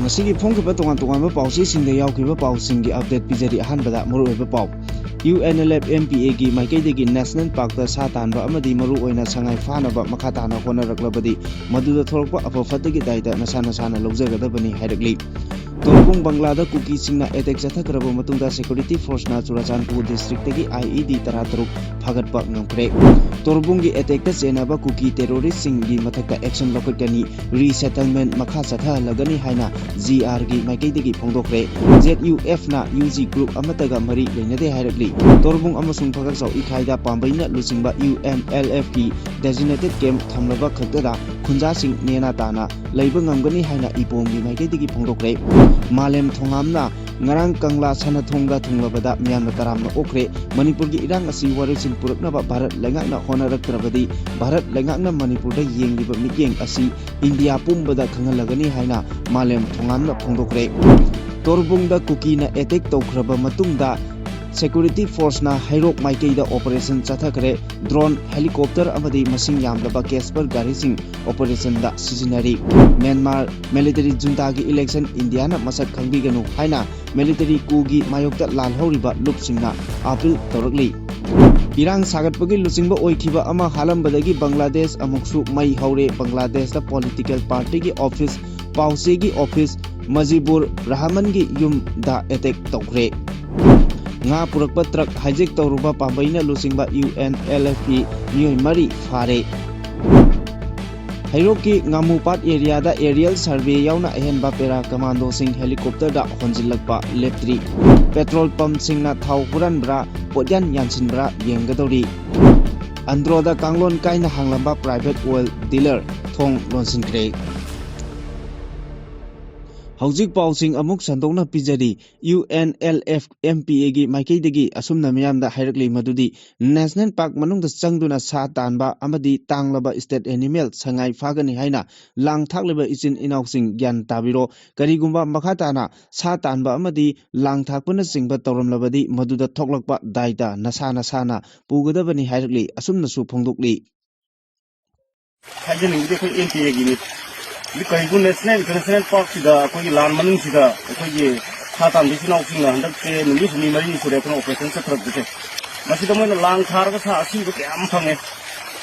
ꯉꯁꯤꯒꯤ ꯐꯣꯡꯈꯤꯕ ꯇꯣꯉꯥꯟꯕ ꯄꯥꯎꯆꯦꯁꯤꯡꯗ ꯌꯥꯎꯈꯤꯕ ꯄꯥꯎꯁꯤꯡꯒꯤ ꯑꯞꯗꯦꯠ ꯄꯤꯖꯔꯤ꯫ ꯑꯍꯥꯟꯕꯗ ꯃꯔꯨꯑꯣꯏꯕ ꯄꯥꯎ UNLF-MPAꯒꯤ ꯃꯥꯏꯀꯩꯗꯒꯤ ꯅꯦꯁꯅꯦꯜ ꯄꯥꯔꯛꯇ ꯁꯥ ꯇꯥꯟꯕ ꯑꯃꯗꯤ ꯃꯔꯨꯑꯣꯏꯅ ꯁꯉꯥꯏ ꯐꯥꯅꯕ ꯃꯈꯥ ꯇꯥꯅ ꯍꯣꯠꯅꯔꯛꯂꯕꯗꯤ ꯃꯗꯨꯗ ꯊꯣꯛꯂꯛꯄ ꯑꯐ ꯐꯠꯇꯒꯤ ꯗꯥꯏꯇ ꯅꯁꯥꯅ ꯂꯧꯖꯒꯗꯕꯅꯤ ꯍꯥꯏꯔꯛꯂꯤ꯫ ꯇꯣꯔꯕꯨꯡ ꯕꯪꯒ꯭ꯂꯥꯗ ꯀꯨꯀꯤꯁꯤꯡꯅ ꯑꯦꯇꯦꯛ ꯆꯠꯊꯈ꯭ꯔꯕ ꯃꯇꯨꯡꯗ ꯁꯦꯀ꯭ꯌꯨꯔꯤꯇꯤ ꯐꯣꯔꯁꯅ ꯆꯨꯔꯆꯥꯟꯄꯨꯔ ꯗꯤꯁꯇ꯭ꯔꯤꯛꯇꯒꯤ IED 13 ꯐꯥꯒꯠꯄ ꯉꯝꯈ꯭ꯔꯦ꯫ ꯇꯣꯔꯕꯨꯡꯒꯤ ꯑꯦꯇꯦꯛꯇ ꯆꯦꯟꯅꯕ ꯀꯨꯀꯤ ꯇꯦꯔꯣꯔꯤꯁꯁꯤꯡꯒꯤ ꯃꯊꯛꯇ ꯑꯦꯛꯁꯟ ꯂꯧꯈꯠꯀꯅꯤ, ꯔꯤꯁꯦꯇꯜꯃꯦꯟꯠ ꯃꯈꯥ ꯆꯠꯊꯍꯜꯂꯒꯅꯤ ꯍꯥꯏꯅ GRꯒꯤ ꯃꯥꯏꯀꯩꯗꯒꯤ ꯐꯣꯡꯗꯣꯛꯈ꯭ꯔꯦ꯫ ZUFꯅ UG ꯒ꯭ꯔꯨꯞ ꯑꯃꯠꯇꯒ ꯃꯔꯤ ꯂꯩꯅꯗꯦ ꯍꯥꯏꯔꯛꯂꯤ꯫ ꯇꯣꯔꯕꯨꯡ ꯑꯃꯁꯨꯡ ꯐꯒꯛꯆꯥꯎ ꯏꯈꯥꯏꯗ ꯄꯥꯝꯕꯩꯅ ꯂꯨꯆꯤꯡꯕ UNLFꯀꯤ ꯗꯦꯖꯤꯒꯅꯦꯇꯦꯗ ꯀꯦꯝꯞ ꯊꯝꯂꯕ ꯈꯛꯇꯗ ꯈꯨꯟꯖꯥꯁꯤꯡ ꯅꯦꯅꯥ ꯇꯥꯅ ꯂꯩꯕ ꯉꯝꯒꯅꯤ ꯍꯥꯏꯅ ꯏꯄꯣꯝꯒꯤ ꯃꯥꯏꯀꯩꯗꯒꯤ ꯐꯣꯡꯗꯣꯛꯈ꯭ꯔꯦ꯫ ꯃꯥꯂꯦꯝ ꯊꯣꯡꯉꯥꯝꯅ ꯉꯔꯥꯡ ꯀꯪꯂꯥ ꯁꯅꯊꯣꯡꯗ ꯊꯨꯡꯂꯕꯗ ꯃꯤꯌꯥꯝꯅ ꯇꯔꯥꯝꯅ ꯑꯣꯛꯈ꯭ꯔꯦ꯫ ꯃꯅꯤꯄꯨꯔꯒꯤ ꯏꯔꯥꯡ ꯑꯁꯤ ꯋꯥꯔꯦꯞꯁꯤꯟ ꯄꯨꯔꯛꯅꯕ ꯚꯥꯔꯠ ꯂꯩꯉꯥꯛꯅ ꯍꯣꯠꯅꯔꯛꯇ꯭ꯔꯕꯗꯤ ꯚꯥꯔꯠ ꯂꯩꯉꯥꯛꯅ ꯃꯅꯤꯄꯨꯔꯗ ꯌꯦꯡꯂꯤꯕ ꯃꯤꯠꯌꯦꯡ ꯑꯁꯤ ꯏꯟꯗꯤꯌꯥ ꯄꯨꯝꯕꯗ ꯈꯪꯍꯜꯂꯒꯅꯤ ꯍꯥꯏꯅ ꯃꯥꯂꯦꯝ ꯊꯣꯡꯉꯥꯝꯅ ꯐꯣꯡꯗꯣꯛꯈ꯭ꯔꯦ꯫ ꯇꯣꯔꯕꯨꯡꯗ ꯀꯨꯀꯤꯅ ꯑꯦꯇꯦꯛ ꯇꯧꯈ꯭ꯔꯕ ꯃꯇꯨꯡꯗ ꯁꯦꯀ꯭ꯌꯨꯔꯤꯇꯤ ꯐꯣꯔꯁꯅ ꯍꯩꯔꯣꯛ ꯃꯥꯏꯀꯩꯗ ꯑꯣꯄꯔꯦꯁꯟ ꯆꯠꯊꯈ꯭ꯔꯦ꯫ ꯗ꯭ꯔꯣꯟ, ꯍꯦꯂꯤꯀꯣꯞꯇꯔ ꯑꯃꯗꯤ ꯃꯁꯤꯡ ꯌꯥꯝꯂꯕ ꯀꯦꯁꯄꯔ ꯒꯥꯔꯤꯁꯤꯡ ꯑꯣꯄꯔꯦꯁꯟꯗ ꯁꯤꯖꯤꯟꯅꯔꯤ꯫ ꯃ꯭ꯌꯥꯟꯃꯥꯔ ꯃꯤꯂꯤꯇꯔꯤ ꯖꯨꯟꯇꯥꯒꯤ ꯏꯂꯦꯛꯁꯟ ꯏꯟꯗꯤꯌꯥꯅ ꯃꯁꯛ ꯈꯪꯕꯤꯒꯅꯨ ꯍꯥꯏꯅ ꯃꯤꯂꯤꯇꯔꯤ ꯀꯨꯒꯤ ꯃꯥꯌꯣꯛꯇ ꯂꯥꯜꯍꯧꯔꯤꯕ ꯂꯨꯞꯁꯤꯡꯅ ꯑꯥꯄꯤꯜ ꯇꯧꯔꯛꯂꯤ꯫ ꯏꯔꯥꯡ ꯁꯥꯒꯠꯄꯒꯤ ꯂꯨꯆꯤꯡꯕ ꯑꯣꯏꯈꯤꯕ ꯑꯃ ꯍꯥꯠꯂꯝꯕꯗꯒꯤ ꯕꯪꯒ꯭ꯂꯥꯗꯦꯁ ꯑꯃꯨꯛꯁꯨ ꯃꯩ ꯍꯧꯔꯦ꯫ ꯕꯪꯒ꯭ꯂꯥꯗꯦꯁꯇ ꯄꯣꯂꯤꯇꯤꯀꯦꯜ ꯄꯥꯔꯇꯤꯒꯤ ꯑꯣꯐꯤꯁ, ꯄꯥꯎꯆꯦꯒꯤ ꯑꯣꯐꯤꯁ, ꯃꯖꯤꯕꯨꯔ ꯔꯍꯃꯟꯒꯤ ꯌꯨꯝꯗ ꯑꯦꯇꯦꯛ ꯇꯧꯈ꯭ꯔꯦ꯫ ꯉꯥ ꯄꯨꯔꯛꯄ ꯇ꯭ꯔꯛ ꯍꯥꯏꯖꯦꯛ ꯇꯧꯔꯨꯕ ꯄꯥꯝꯕꯩꯅ ꯂꯨꯆꯤꯡꯕ UNLFꯀꯤ ꯃꯤꯑꯣꯏ 4 ꯐꯥꯔꯦ꯫ ꯍꯩꯔꯣꯛꯀꯤ ꯉꯥꯃꯨꯄꯥꯠ ꯑꯦꯔꯤꯌꯥꯗ ꯑꯦꯔꯤꯌꯦꯜ ꯁꯔꯚꯦ ꯌꯥꯎꯅ ꯑꯍꯦꯟꯕ ꯄꯦꯔꯥ ꯀꯃꯥꯟꯗꯣꯁꯤꯡ ꯍꯦꯂꯤꯀꯣꯞꯇꯔꯗ ꯍꯣꯟꯖꯤꯜꯂꯛꯄ ꯂꯦꯞꯇ꯭ꯔꯤ꯫ ꯄꯦꯇ꯭ꯔꯣꯜ ꯄꯝꯞꯁꯤꯡꯅ ꯊꯥꯎ ꯍꯨꯔꯥꯟꯕ꯭ꯔꯥ, ꯄꯣꯠꯌꯥꯟ ꯌꯥꯟꯁꯤꯟꯕ꯭ꯔꯥ ꯌꯦꯡꯒꯗꯧꯔꯤ꯫ ꯑꯟꯗ꯭ꯔꯣꯗ ꯀꯥꯡꯂꯣꯟ ꯀꯥꯏꯅ ꯍꯥꯡꯂꯝꯕ ꯄ꯭ꯔꯥꯏꯚꯦꯠ ꯑꯣꯏꯜ ꯗꯤꯂꯔ ꯊꯣꯡ ꯂꯣꯟꯁꯤꯟꯈ꯭ꯔꯦ꯫ ꯍꯧꯖꯤꯛ ꯄꯥꯎꯁꯤꯡ ꯑꯃꯨꯛ ꯁꯟꯗꯣꯛꯅ ꯄꯤꯖꯔꯤ꯫ UNLF-MPAꯒꯤ ꯃꯥꯏꯀꯩꯗꯒꯤ ꯑꯁꯨꯝꯅ ꯃꯤꯌꯥꯝꯗ ꯍꯥꯏꯔꯛꯂꯤ ꯃꯗꯨꯗꯤ ꯅꯦꯁꯅꯦꯜ ꯄꯥꯔꯛ ꯃꯅꯨꯡꯗ ꯆꯪꯗꯨꯅ ꯁꯥ ꯇꯥꯟꯕ ꯑꯃꯗꯤ ꯇꯥꯡꯂꯕ ꯁ꯭ꯇꯦꯠ ꯑꯦꯅꯤꯃꯦꯜ ꯁꯉꯥꯏ ꯐꯥꯒꯅꯤ ꯍꯥꯏꯅ ꯂꯥꯡ ꯊꯥꯛꯂꯤꯕ ꯏꯆꯤꯟ ꯏꯅꯥꯎꯁꯤꯡ ꯒ꯭ꯌꯥꯟ ꯇꯥꯕꯤꯔꯣ꯫ ꯀꯔꯤꯒꯨꯝꯕ ꯃꯈꯥ ꯇꯥꯅ ꯁꯥ ꯇꯥꯟꯕ ꯑꯃꯗꯤ ꯂꯥꯡ ꯊꯥꯛꯄꯅꯆꯤꯡꯕ ꯇꯧꯔꯝꯂꯕꯗꯤ ꯃꯗꯨꯗ ꯊꯣꯛꯂꯛꯄ ꯗꯥꯏꯇ ꯅꯁꯥꯅ ꯄꯨꯒꯗꯕꯅꯤ ꯍꯥꯏꯔꯛꯂꯤ꯫ ꯑꯁꯨꯝꯅꯁꯨ ꯐꯣꯡꯗꯣꯛꯂꯤ꯫ ꯍꯥꯏꯖꯅꯤꯡꯕꯗꯤ ꯑꯩꯈꯣꯏ MPAꯒꯤꯅꯤ꯫ ꯀꯔꯤꯒꯨꯝꯕ ꯅꯦꯁꯅꯦꯜ ꯏꯟꯇꯔꯅꯦꯁꯅꯦꯜ ꯄꯥꯔꯛꯁꯤꯗ ꯑꯩꯈꯣꯏꯒꯤ ꯂꯥꯟ ꯃꯅꯨꯡꯁꯤꯗ ꯑꯩꯈꯣꯏꯒꯤ ꯁꯥ ꯇꯥꯟꯕ ꯏꯆꯤꯜ ꯏꯅꯥꯎꯁꯤꯡꯅ ꯍꯟꯗꯛꯁꯦ ꯅꯨꯃꯤꯠ 4 ꯁꯨꯔꯦ ꯑꯩꯈꯣꯏꯅ ꯑꯣꯄꯔꯦꯁꯟ ꯆꯠꯊꯔꯛꯄꯁꯦ꯫ ꯃꯁꯤꯗ ꯃꯣꯏꯅ ꯂꯥꯡ ꯊꯥꯔꯒ ꯁꯥ ꯑꯁꯤꯕ ꯀꯌꯥ ꯑꯃ ꯐꯪꯉꯦ꯫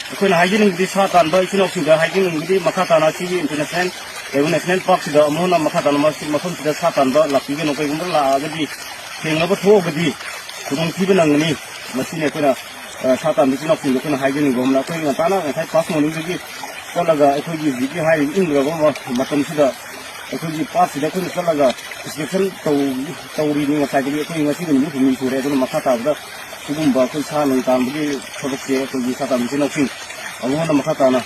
ꯑꯩꯈꯣꯏꯅ ꯍꯥꯏꯖꯅꯤꯡꯕꯗꯤ ꯁꯥ ꯇꯥꯟꯕ ꯏꯆꯤꯜ ꯏꯅꯥꯎꯁꯤꯡꯗ ꯍꯥꯏꯖꯅꯤꯡꯕꯗꯤ ꯃꯈꯥ ꯇꯥꯅ ꯁꯤꯒꯤ ꯏꯟꯇꯔꯅꯦꯁꯅꯦꯜ ꯅꯦꯁꯅꯦꯜ ꯄꯥꯔꯛꯁꯤꯗ ꯑꯃꯨꯛ ꯍꯟꯅ ꯃꯈꯥ ꯇꯥꯅ ꯃꯐꯝꯁꯤꯗ ꯁꯥ ꯇꯥꯟꯕ ꯂꯥꯛꯄꯤꯒꯅꯨ꯫ ꯀꯩꯒꯨꯝꯕ ꯂꯥꯛꯑꯒꯗꯤ ꯊꯦꯡꯅꯕ ꯊꯣꯛꯑꯒꯗꯤ ꯈꯨꯗꯣꯡꯊꯤꯕ ꯅꯪꯒꯅꯤ꯫ ꯃꯁꯤꯅꯤ ꯑꯩꯈꯣꯏꯅ ꯁꯥ ꯇꯥꯟꯕ ꯏꯆꯤꯜ ꯏꯅꯥꯎꯁꯤꯡꯗ ꯑꯩꯈꯣꯏꯅ ꯍꯥꯏꯖꯅꯤꯡꯕ ꯑꯃꯅ ꯑꯩꯈꯣꯏ ꯉꯁꯥꯏ ꯐꯥꯁ ꯃꯣꯔꯅꯤꯡꯗꯒꯤ ꯆꯠꯂꯒ ꯑꯩꯈꯣꯏꯒꯤ ꯍꯧꯖꯤꯛꯀꯤ ꯍꯥꯏꯔꯤꯕ ꯏꯪꯈ꯭ꯔꯕ ꯃꯇꯝꯁꯤꯗ ꯑꯩꯈꯣꯏꯒꯤ ꯄꯥꯠꯁꯤꯗ ꯑꯩꯈꯣꯏꯅ ꯆꯠꯂꯒ ꯏꯟꯁꯄꯦꯛꯁꯟ ꯇꯧꯔꯤꯅꯤ ꯉꯁꯥꯏꯗꯒꯤ꯫ ꯑꯩꯈꯣꯏ ꯉꯁꯤꯒ ꯅꯨꯃꯤꯠ 4 ꯁꯨꯔꯦ꯫ ꯑꯗꯨꯅ ꯃꯈꯥ ꯇꯥꯕꯗ ꯁꯤꯒꯨꯝꯕ ꯑꯩꯈꯣꯏ ꯁꯥ ꯅꯨꯡ ꯇꯥꯟꯕꯒꯤ ꯊꯕꯛꯁꯦ ꯑꯩꯈꯣꯏꯒꯤ ꯁꯥ ꯇꯥꯟꯕ ꯏꯆꯤꯜ ꯏꯅꯥꯎꯁꯤꯡ ꯑꯃꯨꯛ ꯍꯟꯅ ꯃꯈꯥ ꯇꯥꯅ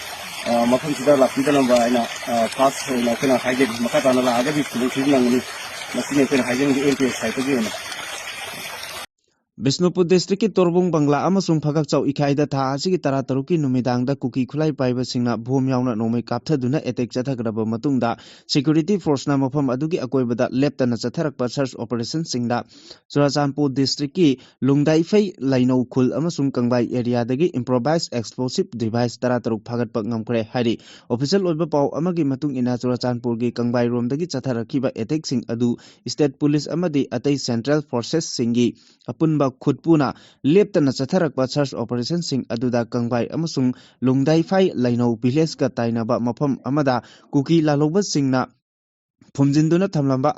ꯃꯐꯝꯁꯤꯗ ꯂꯥꯛꯄꯤꯗꯅꯕ ꯑꯩꯅ ꯐꯥꯁ ꯑꯣꯏꯅ ꯑꯩꯈꯣꯏꯅ ꯍꯥꯏꯖꯔꯤ꯫ ꯃꯈꯥ ꯇꯥꯅ ꯂꯥꯛꯑꯒꯗꯤ ꯈꯨꯗꯣꯡꯊꯤꯕ ꯅꯪꯒꯅꯤ꯫ ꯃꯁꯤꯅꯤ ꯑꯩꯈꯣꯏꯅ ꯍꯥꯏꯖꯅꯤꯡꯕ MPA ꯁꯥꯏꯠꯇꯒꯤ ꯑꯣꯏꯅ꯫ ꯕꯤꯁꯅꯨꯄꯨꯔ ꯗꯤꯁꯇ꯭ꯔꯤꯛꯀꯤ ꯇꯣꯔꯕꯨꯡ ꯕꯪꯒ꯭ꯂꯥ ꯑꯃꯁꯨꯡ ꯐꯒꯛꯆꯥꯎ ꯏꯈꯥꯏꯗ ꯊꯥ ꯑꯁꯤꯒꯤ 13ꯀꯤ ꯅꯨꯃꯤꯗꯥꯡꯗ ꯀꯨꯀꯤ ꯈꯨꯠꯂꯥꯏ ꯄꯥꯏꯕꯁꯤꯡꯅ ꯕꯣꯝ ꯌꯥꯎꯅ ꯅꯣꯡꯃꯩ ꯀꯥꯞꯊꯗꯨꯅ ꯑꯦꯇꯦꯛ ꯆꯠꯊꯈ꯭ꯔꯕ ꯃꯇꯨꯡꯗ ꯁꯦꯀ꯭ꯌꯨꯔꯤꯇꯤ ꯐꯣꯔꯁꯅ ꯃꯐꯝ ꯑꯗꯨꯒꯤ ꯑꯀꯣꯏꯕꯗ ꯂꯦꯞꯇꯅ ꯆꯠꯊꯔꯛꯄ ꯁꯔꯆ ꯑꯣꯄꯔꯦꯁꯟꯁꯤꯡꯗ ꯆꯨꯔꯆꯥꯟꯄꯨꯔ ꯗꯤꯁꯇ꯭ꯔꯤꯛꯀꯤ ꯂꯨꯡꯗꯥꯏꯐꯩ, ꯂꯩꯅꯧ ꯈꯨꯜ ꯑꯃꯁꯨꯡ ꯀꯪꯕꯥꯏ ꯑꯦꯔꯤꯌꯥꯗꯒꯤ ꯏꯝꯄ꯭ꯔꯣꯚꯥꯏꯖ ꯑꯦꯛꯁꯄ꯭ꯂꯣꯁꯤꯚ ꯗꯤꯚꯥꯏꯁ 13 ꯐꯥꯒꯠꯄ ꯉꯝꯈ꯭ꯔꯦ ꯍꯥꯏꯔꯤ꯫ ꯑꯣꯐꯤꯁꯤꯌꯦꯜ ꯑꯣꯏꯕ ꯄꯥꯎ ꯑꯃꯒꯤ ꯃꯇꯨꯡ ꯏꯟꯅ ꯆꯨꯔꯆꯥꯟꯄꯨꯔꯒꯤ ꯀꯪꯕꯥꯏꯔꯣꯝꯗꯒꯤ ꯆꯠꯊꯔꯛꯈꯤꯕ ꯑꯦꯇꯦꯛꯁꯤꯡ ꯑꯗꯨ ꯁ꯭ꯇꯦꯠ ꯄꯨꯂꯤꯁ ꯑꯃꯗꯤ ꯑꯇꯩ ꯁꯦꯟꯇ꯭ꯔꯦꯜ ꯐꯣꯔꯁꯦꯁꯁꯤꯡꯒꯤ ꯑꯄꯨꯟꯕ ꯈꯨꯠꯄꯨꯅ ꯂꯦꯞꯇꯅ ꯆꯠꯊꯔꯛꯄ ꯁꯔꯆ ꯑꯣꯄꯔꯦꯁꯟꯁꯤꯡ ꯑꯗꯨꯗ ꯀꯪꯕꯥꯏ ꯑꯃꯁꯨꯡ ꯂꯨꯡꯗꯥꯏꯐꯥꯏ ꯂꯩꯅꯧ ꯚꯤꯂꯦꯖꯒ ꯇꯥꯏꯅꯕ ꯃꯐꯝ ꯑꯃꯗ ꯀꯨꯀꯤ ꯂꯥꯜꯍꯧꯕꯁꯤꯡꯅ ꯐꯨꯝꯖꯤꯟꯗꯨꯅ ꯊꯝꯂꯝꯕ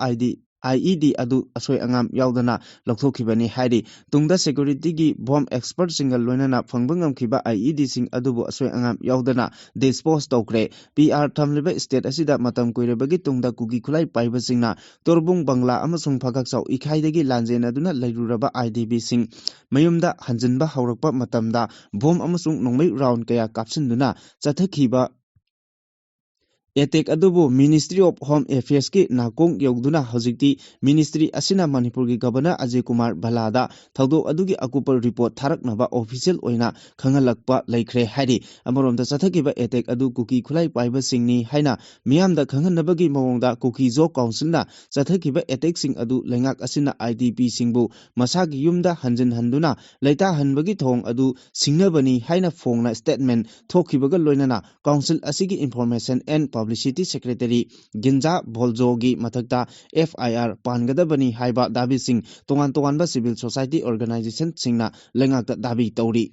IED ꯑꯗꯨ ꯑꯁꯣꯏ ꯑꯉꯥꯝ ꯌꯥꯎꯗꯅ ꯂꯧꯊꯣꯛꯈꯤꯕꯅꯤ ꯍꯥꯏꯔꯤ꯫ ꯇꯨꯡꯗ ꯁꯦꯀ꯭ꯌꯨꯔꯤꯇꯤꯒꯤ ꯕꯣꯝ ꯑꯦꯛꯁꯄꯔꯠꯁꯤꯡꯒ ꯂꯣꯏꯅꯅ ꯐꯪꯕ ꯉꯝꯈꯤꯕ IEDꯁꯤꯡ ꯑꯗꯨꯕꯨ ꯑꯁꯣꯏ ꯑꯉꯥꯝ ꯌꯥꯎꯗꯅ ꯗꯤꯁꯄꯣꯖ ꯇꯧꯈ꯭ꯔꯦ꯫ PR ꯊꯝꯂꯤꯕ ꯁ꯭ꯇꯦꯠ ꯑꯁꯤꯗ ꯃꯇꯝ ꯀꯨꯏꯔꯕꯒꯤ ꯇꯨꯡꯗ ꯀꯨꯀꯤ ꯈꯨꯠꯂꯥꯏ ꯄꯥꯏꯕꯁꯤꯡꯅ ꯇꯣꯔꯕꯨꯡ ꯕꯪꯒ꯭ꯂꯥ ꯑꯃꯁꯨꯡ ꯐꯒꯛꯆꯥꯎ ꯏꯈꯥꯏꯗꯒꯤ ꯂꯥꯟꯖꯦꯟꯅꯗꯨꯅ ꯂꯩꯔꯨꯔꯕ IDPꯁꯤꯡ ꯃꯌꯨꯝꯗ ꯍꯟꯖꯤꯟꯕ ꯍꯧꯔꯛꯄ ꯃꯇꯝꯗ ꯕꯣꯝ ꯑꯃꯁꯨꯡ ꯅꯣꯡꯃꯩ ꯔꯥꯎꯟ ꯀꯌꯥ ꯀꯥꯞꯁꯤꯟꯗꯨꯅ ꯆꯠꯊꯈꯤꯕ ꯑꯦꯇꯦꯛ ꯑꯗꯨꯕꯨ ꯃꯤꯅꯤꯁꯇ꯭ꯔꯤ ꯑꯣꯐ ꯍꯣꯝ ꯑꯦꯐꯤꯌꯔꯁꯀꯤ ꯅꯥꯀꯣꯡ ꯌꯧꯗꯨꯅ ꯍꯧꯖꯤꯛꯇꯤ ꯃꯤꯅꯤꯁꯇ꯭ꯔꯤ ꯑꯁꯤꯅ ꯃꯅꯤꯄꯨꯔꯒꯤ ꯒꯚꯔꯅꯔ ꯑꯖय ꯀꯨꯃꯥꯔ ꯚꯜꯂꯥꯗ ꯊꯧꯗꯣꯛ ꯑꯗꯨꯒꯤ ꯑꯀꯨꯞꯄ ꯔꯤꯄꯣꯔꯠ ꯊꯥꯔꯛꯅꯕ ꯑꯣꯐꯤꯁꯤꯌꯦꯜ ꯑꯣꯏꯅ ꯈꯪꯍꯜꯂꯛꯄ ꯂꯩꯈ꯭ꯔꯦ ꯍꯥꯏꯔꯤ꯫ ꯑꯃꯔꯣꯝꯗ ꯆꯠꯊꯈꯤꯕ ꯑꯦꯇꯦꯛ ꯑꯗꯨ ꯀꯨꯀꯤ ꯈꯨꯠꯂꯥꯏ ꯄꯥꯏꯕꯁꯤꯡꯅꯤ ꯍꯥꯏꯅ ꯃꯤꯌꯥꯝꯗ ꯈꯪꯍꯟꯅꯕꯒꯤ ꯃꯑꯣꯡꯗ ꯀꯨꯀꯤ ꯖꯣꯕ ꯀꯥꯎꯟꯁꯤꯜꯅ ꯆꯠꯊꯈꯤꯕ ꯑꯦꯇꯦꯛꯁꯤꯡ ꯑꯗꯨ ꯂꯩꯉꯥꯛ ꯑꯁꯤꯅ IDPꯁꯤꯡꯕꯨ ꯃꯁꯥꯒꯤ ꯌꯨꯝꯗ ꯍꯟꯖꯤꯟꯍꯟꯗꯨꯅ ꯂꯩꯇꯥꯍꯟꯕꯒꯤ ꯊꯧꯑꯣꯡ ꯑꯗꯨ ꯁꯤꯡꯅꯕꯅꯤ ꯍꯥꯏꯅ ꯐꯣꯡꯅ ꯁ꯭ꯇꯦꯠꯃꯦꯟꯠ ꯊꯣꯛꯈꯤꯕꯒ ꯂꯣꯏꯅꯅ ꯀꯥꯎꯟꯁꯤꯜ ꯑꯁꯤꯒꯤ information and public Publicity Secretary Ginza Boljogi mathakta FIR panggadabani haiba dabi sing tongan tonganba civil society organization singna lengakta dabi tauri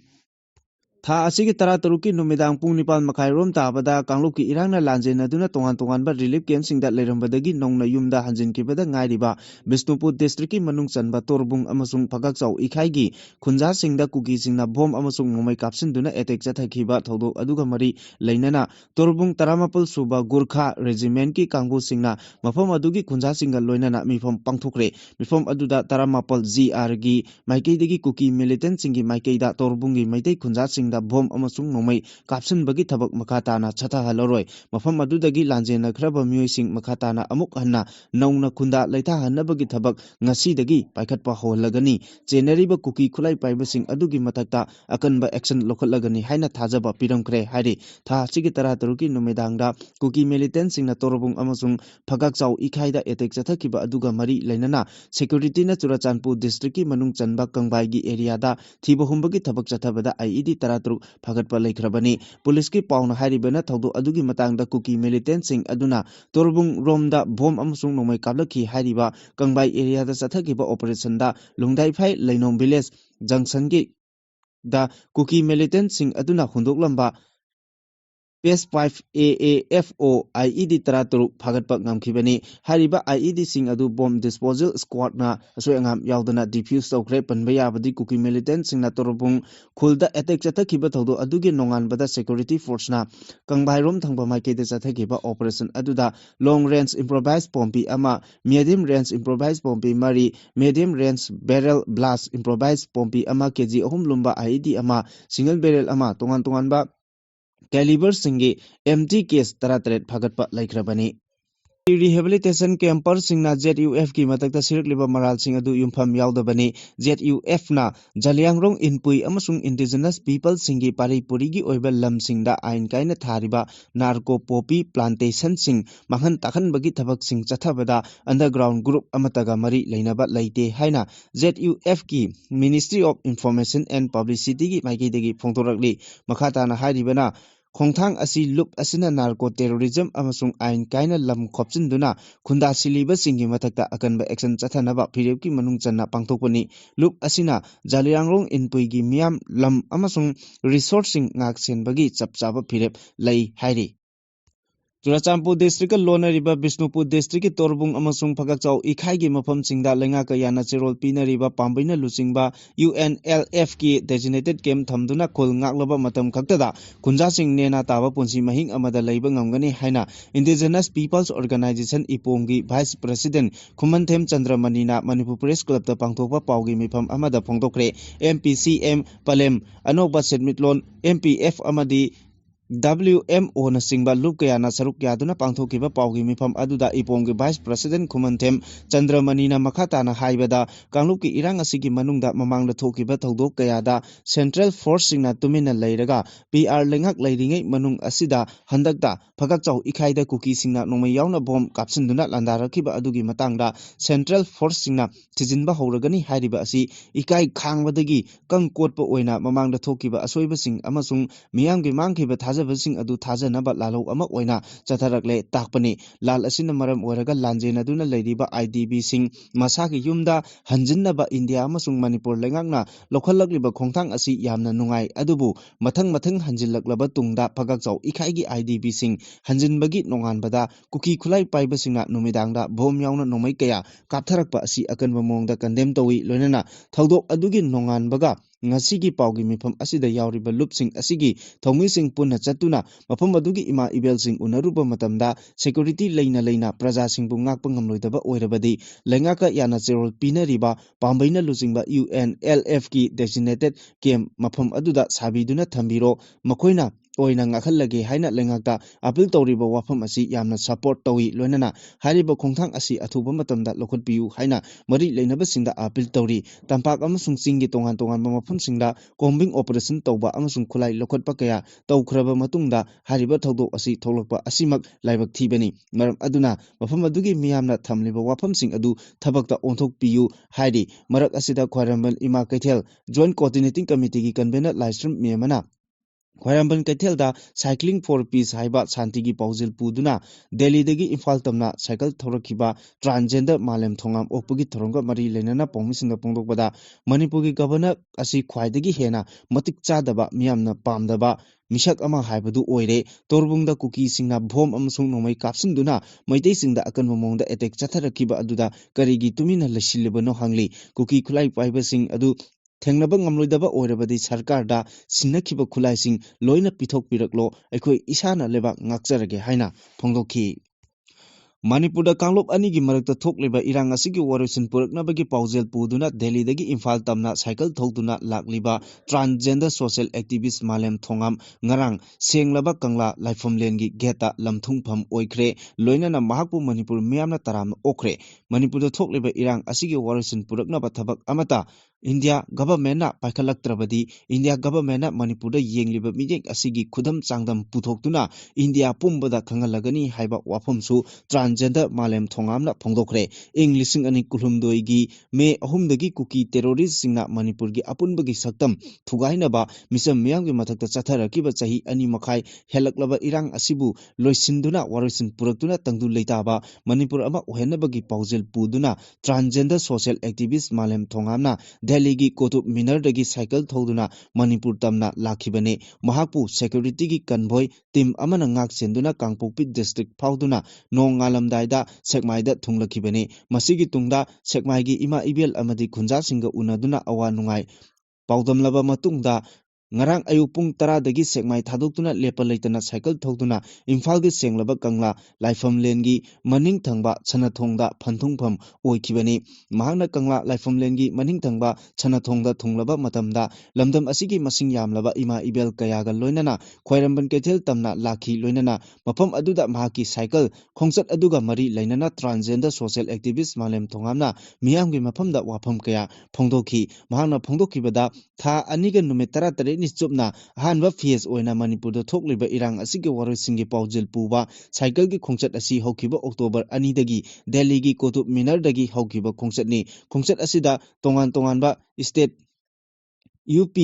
Tha asigi tara taruki numidang pung nipal makai rom tabada kangluki irangna lanjena duna tongan tonganba relief camp singda lerambadagi nongna yumda hanjin kibada ngairiba Bisnupur district ki manung chanba torbung amasung phagakchau ikhaigi khunja singda kuki singna bom amasung nomai kapsin duna attack chathakiba thodok aduga mari leinana torbung taramapul suba Gurkha regiment ki kangbu singna mafam adugi khunja singa loinana mifam pangthokre mifam aduda taramapul GR gi maikeidagi kuki militant singi maikeida torbungi maitai khunja singda bom amasung nomai kapsin bagi thabak makatana chatha haloroi mafam adudagi lanjena khraba myoi sing makatana amuk hanna nauna khunda leitha hanabagi thabak ngasi dagi paikhatpa holagani cheneriba kuki khulai paibasing adugi matakta akanba action lokhalagani haina thajaba piramkre hairi tha chigi tara taruki numedangda kuki militant singna torbung amasung phagakchau ikhaida attack chathakiba aduga mari leinana security na Churachandpur district ki manung chanba kangbai gi area da thiba humbagi thabak chathabada IED tara Phagatpa Laikrabani, Police ki Pauna Haribana Taudo Adugi Matanga Kuki militant sing Aduna, Torbung Romda, Bom Amsung Nomai Kablaki Hariba, Kangbai area the Satakiba operation da, Lungdai Pai, Lainom Village, Jangsangi, da Kuki militant sing Aduna Hundok Lamba, PS5 AAFO IED Taraturu Phagatpa Ngamkibani, Hariba IED sing Adu Bomb Disposal Squad na Aswangam Yaudana diffuse Tokre Panbaya Badi Kuki militant sing Natorobung Kulda attack Chatakiba Todo Adugi Nongan Bada Security Force na Kangbairom Thangba Maike de Chatakiba Operation Aduda Long Range Improvised Pompi Ama Medium Range Improvised Pompi Mari Medium Range Barrel Blast Improvised Pompi Ama KG Ohum Lumba IED Ama Single Barrel Ama Tongan Ba Caliber Singi MT case Taratret Phagatpa Laikrabani Rehabilitation camper singna ZUF ki matakta sirikliba maral sing adu yumpham yaudabani ZUF na Jaliangrong Inpui amasung indigenous people singi paripuri gi oiba lam singda ain kaina thariba narco poppy plantation sing mahan takhan bagi thabak sing chathabada underground group amataga mari leinaba leite haina ZUF ki Ministry of Information and Publicity gi maiki degi phongtorakli makhata na haribana Khongthang asi lup asina narco terrorism amasung ain kaina lam khopchinduna khunda siliba singi matakta akanba action chathanaba phirep ki manung channa pangthokpani lup asina Jaliangrong Inpui gi miam lam amasung resourcing ngak senbagi chapchaba phirep lei hairi Churachandpur district lonariba Bisnupur district torbung amasung phagakchau ikhai gi mafam singda lenga ka yana cherol pinariba pambaina luchingba UNLF ki designated camp thamduna khol ngaklaba matam khaktada khunja sing nena taba punsi mahing amada leiba ngamgani haina indigenous peoples organization iponggi vice president Khumanthem Chandramani na Manipur press club ta pangthokpa paugi mifam amada phongtokre MPCM Palem Anokba Setmitlon MPF amadi WMO na singba lup kaya na saruk yaduna pangthokiba paugi mifam aduda iponggi vice president Khumanthem Chandramani na makhata na haibada kanglup ki irang asigi manungda mamangda thokiba thodok kaya da central force singna tumina leiraga PR lengak leiringai manung asida handakta phagakchau ikhaida kuki singna nomai yauna bom kapsinduna landarakiba adugi matangda central force singna thijinba horagani hariba asi ikai khangwadagi kangkotpa oina mamangda thokiba asoiba sing amasung miyamgi mangkhiba Sing adu Taza Naba Lalo Amak Waina Chatarakle Takpani Lal Asina Maram Oraga Lanjena Duna Ladiba IDB Sing Masaki Yumda Hanjinaba India Amasung Manipur Lengangna Lokalagliba Khongthang Asi Yamna Nungai Adubu Mathang Hanjilaklaba Tungda Pagakchau Ikhaigi IDB Sing Hanjinbagi Nongan Bada Kuki Kulai Paiba Singna Numidangda Bom Yauna Nomai Kaya Kaptharakpa Asi Akanba Mongda Condemn Tawi Loinana Thodok Adugi Nongan Baga Ngasigi paugi mifam asida yauriba lupsing asigi thongmising punna chatuna mafam adugi ima ibelsing unaruba matamda security leina praja singbu ngakpa ngamloidaba oirabadi lengaka yana cherol pinariba pambaina lusingba UNLF ki designated camp mafam aduda sabiduna thambiro makoina oina ngakhallage haina lengakta appeal tawriba wafam asi yamna support tawi loinana hariba khongthang asi athuba matamda lokhotpiu haina mari leinaba singda appeal tawri tampak amasung singgi tongan mafam singda combing operation tawba amasung khulai lokhotpa kaya tawkhraba matungda hariba thodok asi tholokpa asimak laibak thibani maram aduna mafam adugi miyamna thamliba wafam sing adu thabakta onthokpiu hairi marak asida khwarambal ima kaithel joint coordinating committee gi convener laistrum miyamana Khwairambal Kaithelda Cycling for Peace haiba Santigi Pauzil Puduna Delhi dagi Imphal tamna cycle thorakiba transgender Malem Thongam Opugi Thoronga Mari Lenana Pomisinga Pongdokbada Manipurgi governor asi khwaidagi hena matik chadaba miyamna pamdaba misak ama haibadu oire torbungda kuki singna bhom amsung nomai kapsinduna maitei singda akan momongda attack chatharakiba aduda karigi tumina lasilibano hangli kuki khulai paiba sing adu Thengnaba ngamloidaba oirabadi sarkarda sinnakiba khulaising loina pithok piraklo aikhoi isana leba ngakjarage haina phongdokhi Manipurda Kanglop anigi marakta thokliba irang asigi warosin puraknabagi paujel puduna Delhi dagi Imphal tamna cycle thokduna lakliba transgender social activist Malem Thongam ngarang senglaba kangla laifomlengi geta lamthungpham oikhre loinana mahakpu Manipur miyamna taram okre Manipurda thokliba irang asigi warosin puraknaba thabak amata India government na paikhalaktrabadi India government na Manipurda yengliba mijek asigi khudam changdam puthokduna India pumbada khangalagani haiba wafamsu transgender Malem Thongamna phongdokre Englishing ani kulhumdoigi me ahumdagi kuki terrorist singna Manipurgi apunbagi saktam thugainaba misam miyamgi mathakta chatharakiba chahi ani makhai helaklaba irang asibu loisinduna warosin puraktuna tangdu leitaba Manipur ama ohenabagi paujel puduna transgender social activist Malem Thongamna Delhi gi Kutub Minar dagi cycle thoduna Manipur tamna lakhibane mahakpu security gi convoy team amana ngak senduna Kangpokpi district phauduna nong ngalamdaida sekmaida thunglakibane masigi tungda sekmai gi ima ibel amadi khunja singa unaduna awa nungai paudamlaba matungda ngarang ayu pung 10 dagi sekmai thadokduna lepa leitana cycle thoduna Imphal gi senglaba kangla laifam lengi maning thangba chanathongda phanthungpham oikhibani mahangna kangla laifam lengi maning thangba chanathongda thunglaba matamda lamdam asigi masing yamlaba ima ibel kayaga loinana Khwairamban Kaithel tamna lakhi loinana mafam aduda mahaki cycle khongchat aduga mari lainana transgender social activist Malem Thongamna miyamgi mafamda wafam kaya phongdokhi mahangna phongdokhibada tha aniga numit 13 ni chupna hanba phase oina Manipurda thokliba irang asigi warosingi paujel puba cycle gi khongchat asi hokhiba October 2 dagi Delhi gi Kutub Minar dagi hokhiba khongchat ni khongchat asida tongan ba state UP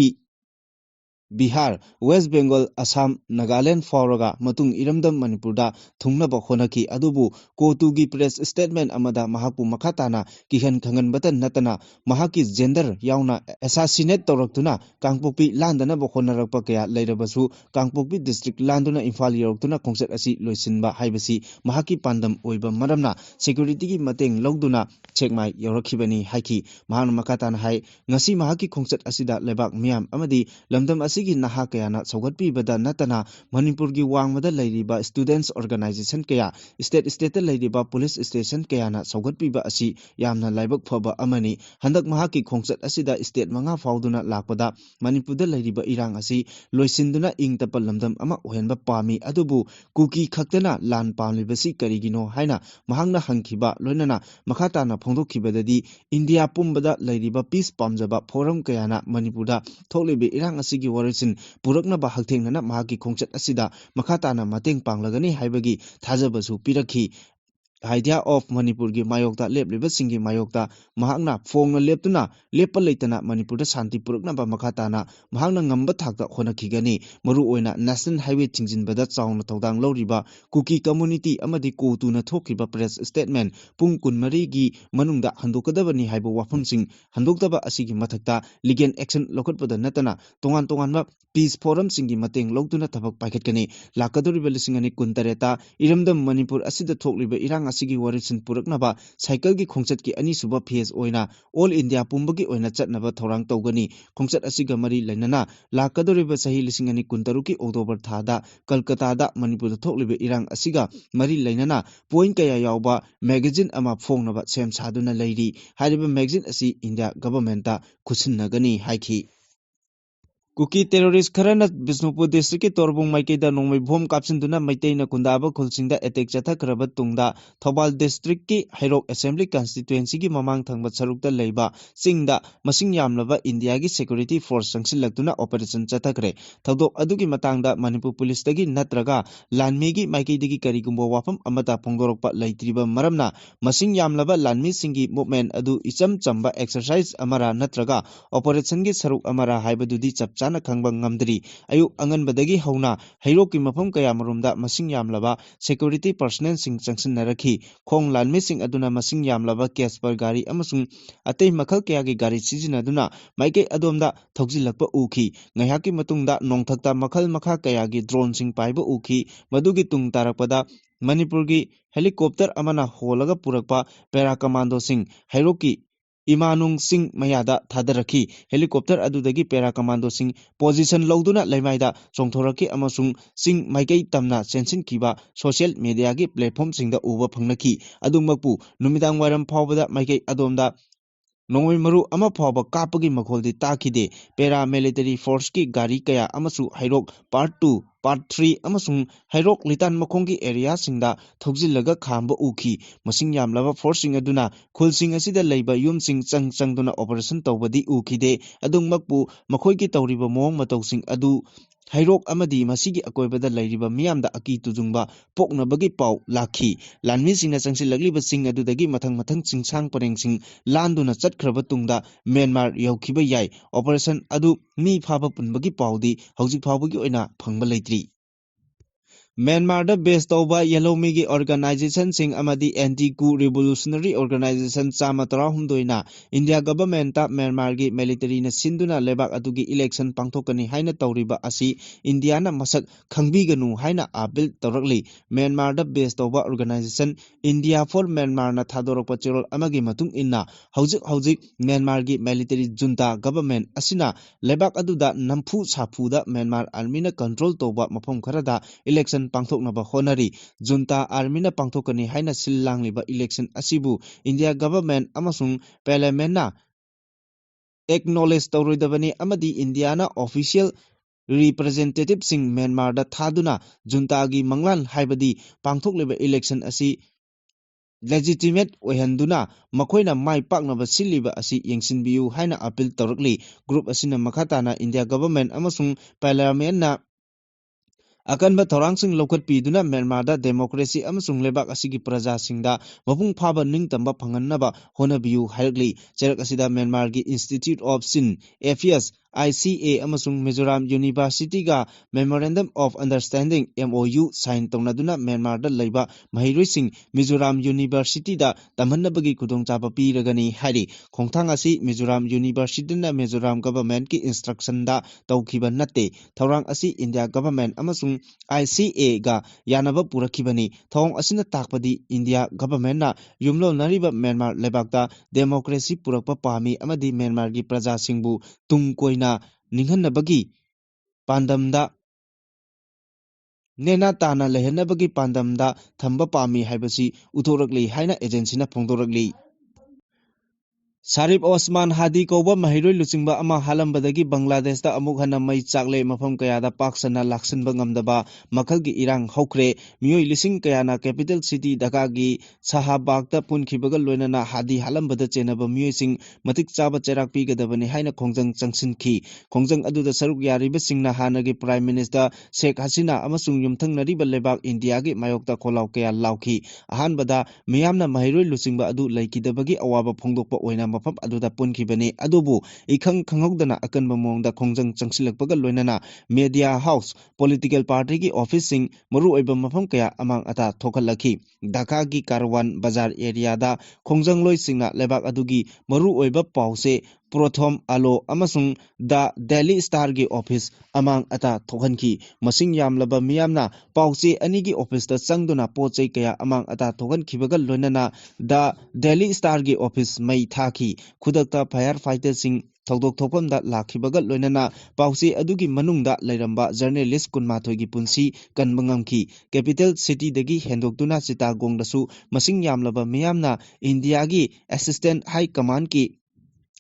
Bihar, West Bengal, Assam, Nagaland fauraga matung iramdam Manipurda thungnaba honaki adubu kotugi press statement amada mahakpu makhatana kihan khanganbata natana mahaki gender yauna assassinate tawraktuna Kangpokpi landana ba honarakpa kaya leirabasu Kangpokpi district landuna Imphal yoroktuna khongchat asi loisinba haibasi mahaki pandam oiba maramna security gi mateng logduna chekmai yorakhibani haiki mahana makhatana hai ngasi mahaki khongchat asida lebak miyam amadi lamdam asi Naha Kayana Saugatpi Bada Natana Manipurgi Wangmada Lairiba Students Organization Kaya State Lairiba Police Station Kayana Saugatpi Ba Asi Yamna Laibak Phaba Amani Handak Mahaki Khongchat Asida State Manga Fauduna Lakpada Manipurda Lairiba Irang Asi Loisinduna Ing Tapal Lamdam Ama Ohenba Pami Adubu Kuki Khaktana Lan Pamlibasi Karigino Haina Mahangna Hangkiba Loinana Makhatana Phongdokhibadadi India Pumbada Lairiba Peace Pamjaba Forum Kayana Manipurda Thoklibi Irang Asigi Sin purakna ba haktengnana mahaki khongchat asida makhatana mateng panglagani haibagi thajabasu pirakhi idea of Manipur gi mayokta lepliba singi mayokta mahakna phongna leptuna lepa leitana Manipur da shanti purakna ba makhatana mahakna ngamba thakta khonakhigani maru oina national highway thingjinbada chauna tawdang loriba kuki community amadi kotuna thokhiba press statement pung kunmari gi manungda handokadabani haiba wafamsing handoktaba asigi mathakta legal action lokatpada natana tongan peace forum singi mateng logduna thabak paikhatkani lakadoriba lisingani kuntareta iramdam Manipur asida thokliba irang asigi warisin puraknaba cycle gi khongchat ki ani suba phase oina all India pumbagi oina chatnaba thorang tawgani khongchat asiga mari lainana lakadoriba sahi lisingani kuntaruki October thada Kolkata da Manipur thokliba irang asiga mari lainana point kaya yawba magazine ama phongnaba sem saduna leiri hariba magazine asi India government ta khusinnagani haiki Kuki terrorist kharana Bisnupur district ki Torbung Maikeda Nongmai Bhom Kapsinduna Maitena Kundaba Khulsingda attack chathakraba tungda Thobal district ki Hairok Assembly constituency gi mamang thangba sarukta leiba singda masing yamlaba India gi security force sangsilaktuna operation chathakre thodok adugi matangda Manipur police dagi natraga lanmi gi maikei karigumba wafam amata phongdorokpa leitriba maramna masing yamlaba lanmi singi movement adu icham chamba exercise amara natraga operation gi saruk amara haibadudi chap chana khangba ngamdri ayuk anganbadagi hauna hairok ki mafam kaya marumda masing yamlaba security personnel sing changsin narakhi khong lanmi sing aduna masing yamlaba Casper gari amasung atei makhal kaya gi gari sijinaduna maike adomda thokjilakpa ukhi ngayaki matungda nongthakta makhal makha kaya gi drone sing paiba ukhi madugi tung tarakpada Manipur gi helicopter amana holaga purakpa para commando sing hairoki imanung sing mayada thadarakhi helicopter adudagi para commando sing position loduna laimaida chongthoraki amasung sing maikai tamna sensin kiba social media gi platform singda uba phangnaki adungmakpu numidang waram phawbada maikai adomda Nongoi maru ama phawba kapagi makholdi takide paramilitary force ki gari kaya amasu hairok part 2 part 3 amasung hairok litan makhongki area singda thogjillaga khamba ukhi masing yamlaba force sing aduna khulsing asida leiba yumsing changduna operation tawbadi ukhide adungmakpu makhoiki tawriba mong matawsing adu hairok amadi masigi akoibada lairiba miyamda aki tujungba poknabagi paw lakhi lanmi singna changsilagliba sing adudagi mathang chingsang parengsing landuna chatkraba tungda Myanmar yaukhiba yai operation adu mi phaba punbagi pawdi hojik phawbagi oina phangba leitri Myanmar da based tauba Yellow Migi organization sing amadi anti-coup revolutionary organization chama tarahumdoina India government ta Myanmar gi military na sinduna lebak adugi election pangthokani haina tawriba asi India na masak khangbiganu haina appeal tawrakli Myanmar da based tauba organization India for Myanmar na thadorokpa cherol amagi matung inna hojik Myanmar gi military junta government asina lebak aduda nampu sapu da Myanmar army na control tauba mafam kharada election pangthoknaba honari junta army na pangthokani haina sillangliba election asibu India government amasung parliament na acknowledge tawroidabani amadi India na official representative sing Myanmar da thaduna junta gi manglan haibadi pangthokliba election asi legitimate oihanduna makhoina mai paknaba siliba asi yengsinbiu haina appeal tawrakli group asina makhatana India government amasung parliament na akanba thorangsing lokhat piduna Myanmar da democracy amasung lebak asigi praja singda mapung phaba ningtamba phangannaba honabiu hairkli cherak asida Myanmar gi Institute of Sin Affairs ICA amasung Mizoram University ga Memorandum of Understanding MOU sign tongnaduna Myanmar da leiba mahiroy sing Mizoram University da tamhannabagi khudongchaba piragani hairi khongthang asi Mizoram University na Mizoram government ki instruction da tawkhiba natte thorang asi India government amasung ICA ga yanaba purakhibani thong asina takpadi India government na yumlo nariba Myanmar lebakta democracy purakpa pami amadi Myanmar gi praja singbu tungkoina ninghannabagi pandamda nena tana lehenabagi pandamda thamba pami haibasi uthorakli haina agency na phongdorakli Sarif Osman Hadi Koba Mahiroi Luchingba Ama Halambadagi Bangladesh da Amuk Hana Mai Chakle Mafam Kayada Paksana Laksinba Ngamdaba Makalgi Irang Hokre Miyoi Lising Kayana Capital City Dhaka gi Sahabagda Punkhibaga Loinana Hadi Halambada Chenaba Miyoi Sing Matik Chaba Cherak Pigadabani Haina Khongjang Changsinki Khongjang Aduda Saruk Yariba Singna Hanagi Prime Minister Sheikh Hasina Amasung Yumthang Nariba Lebak India gi Mayokta Kholau Kaya Lauki Ahanbada Miyamna Mahiroi Luchingba Adu Laikidabagi Awaba Phongdokpa Oina mafam aduda punkhibani adubu ikhang khanghodana akanba mongda khongjang changsilakpaga loinana media house political party ki office sing maru oiba mafam kaya amang ata thokhalakhi Dhaka gi Karwan Bazar area da khongjang loi singna lebak adugi maru oiba pause Prothom Alo amasung da Delhi Star gi office amang ata thokhanki masing yamlaba miyamna pause anigi office da changduna pochei kaya amang ata thokhankibaga loinana da Delhi Star gi office mai thaki khudakta firefighter sing thokdok thokpamda lakhibaga loinana pause adugi manungda leiramba journalist kunmathoi gi punsi kanbangamki capital city dagi hendokduna Chittagong dasu masing yamlaba miyamna India gi assistant high command ki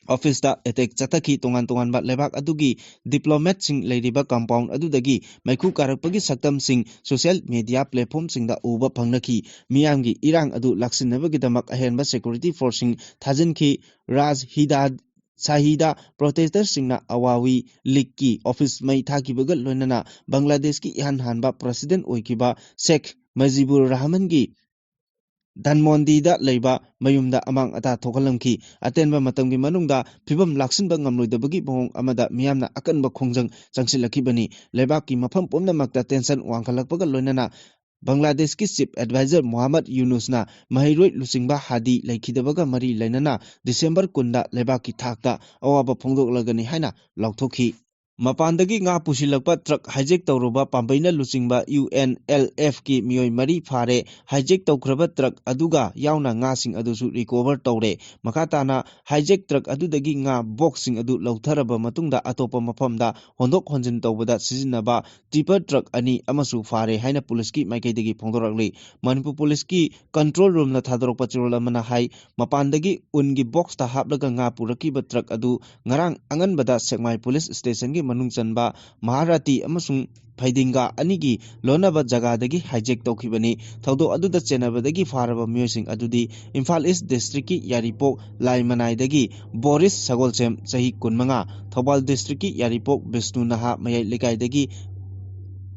office da attack chataki tongan ba lebak adugi diplomat sing leiriba compound adudagi maikhu karakpagi saktam sing social media platform sing da uba phangnaki miyamgi irang adu laksinabagi damak ahenba security forcing thajanki Raj Hidad Sahida protester singna Awawi League ki office mai thakibaga loinana Bangladesh ki ihan hanba president oikiba Sheikh Mujibur Rahman gi Danmondi Leba, Mayumda among Ata Tokalamki, Atenba Matangi Manunda, Pibam Laksinba Ngamlu the Bugi Bong Amada Miamna Akanba Kongjang, Sangsilakibani, Lebaki Mapam Pumna Makta Tensan Wankalakpaga Lonana, Bangladesh ki Chief Advisor Muhammad Yunus na Mahiroi Lusingba Hadi Laikidabaga Mari Lainana, December Kunda Lebaki Takta, Awaba Pongdok Lagani Haina, Lautoki. Mapandagi nga pusilakpa truck hijack tawruba pambaina lucingba UNLF ki mioi mari phare hijack tawkraba truck aduga yauna nga sing adusu recover tawre makatana hijack truck adudagi nga boxing adu lautharaba matungda atopa mafamda hondok honjin tawbada sizinaba tipper truck ani amasu phare haina police ki maikaidagi phongdorakli Manipur police ki control room na thadorokpa chirol amana hai mapandagi ungi box ta haplaga nga purakiba truck adu ngarang anganbada sekmai police station gi manung chanba Maharati amasung Phaidinga anigi lonaba jagadagi hijack tawkhibani thawdo aduda chenabadagi faraba myoising adudi Imphal East District ki Yaripok Laimanaidagi Boris Sagolchem chahi 15 Thobal District ki Yaripok Vishnu Naha Mayai Lekaidagi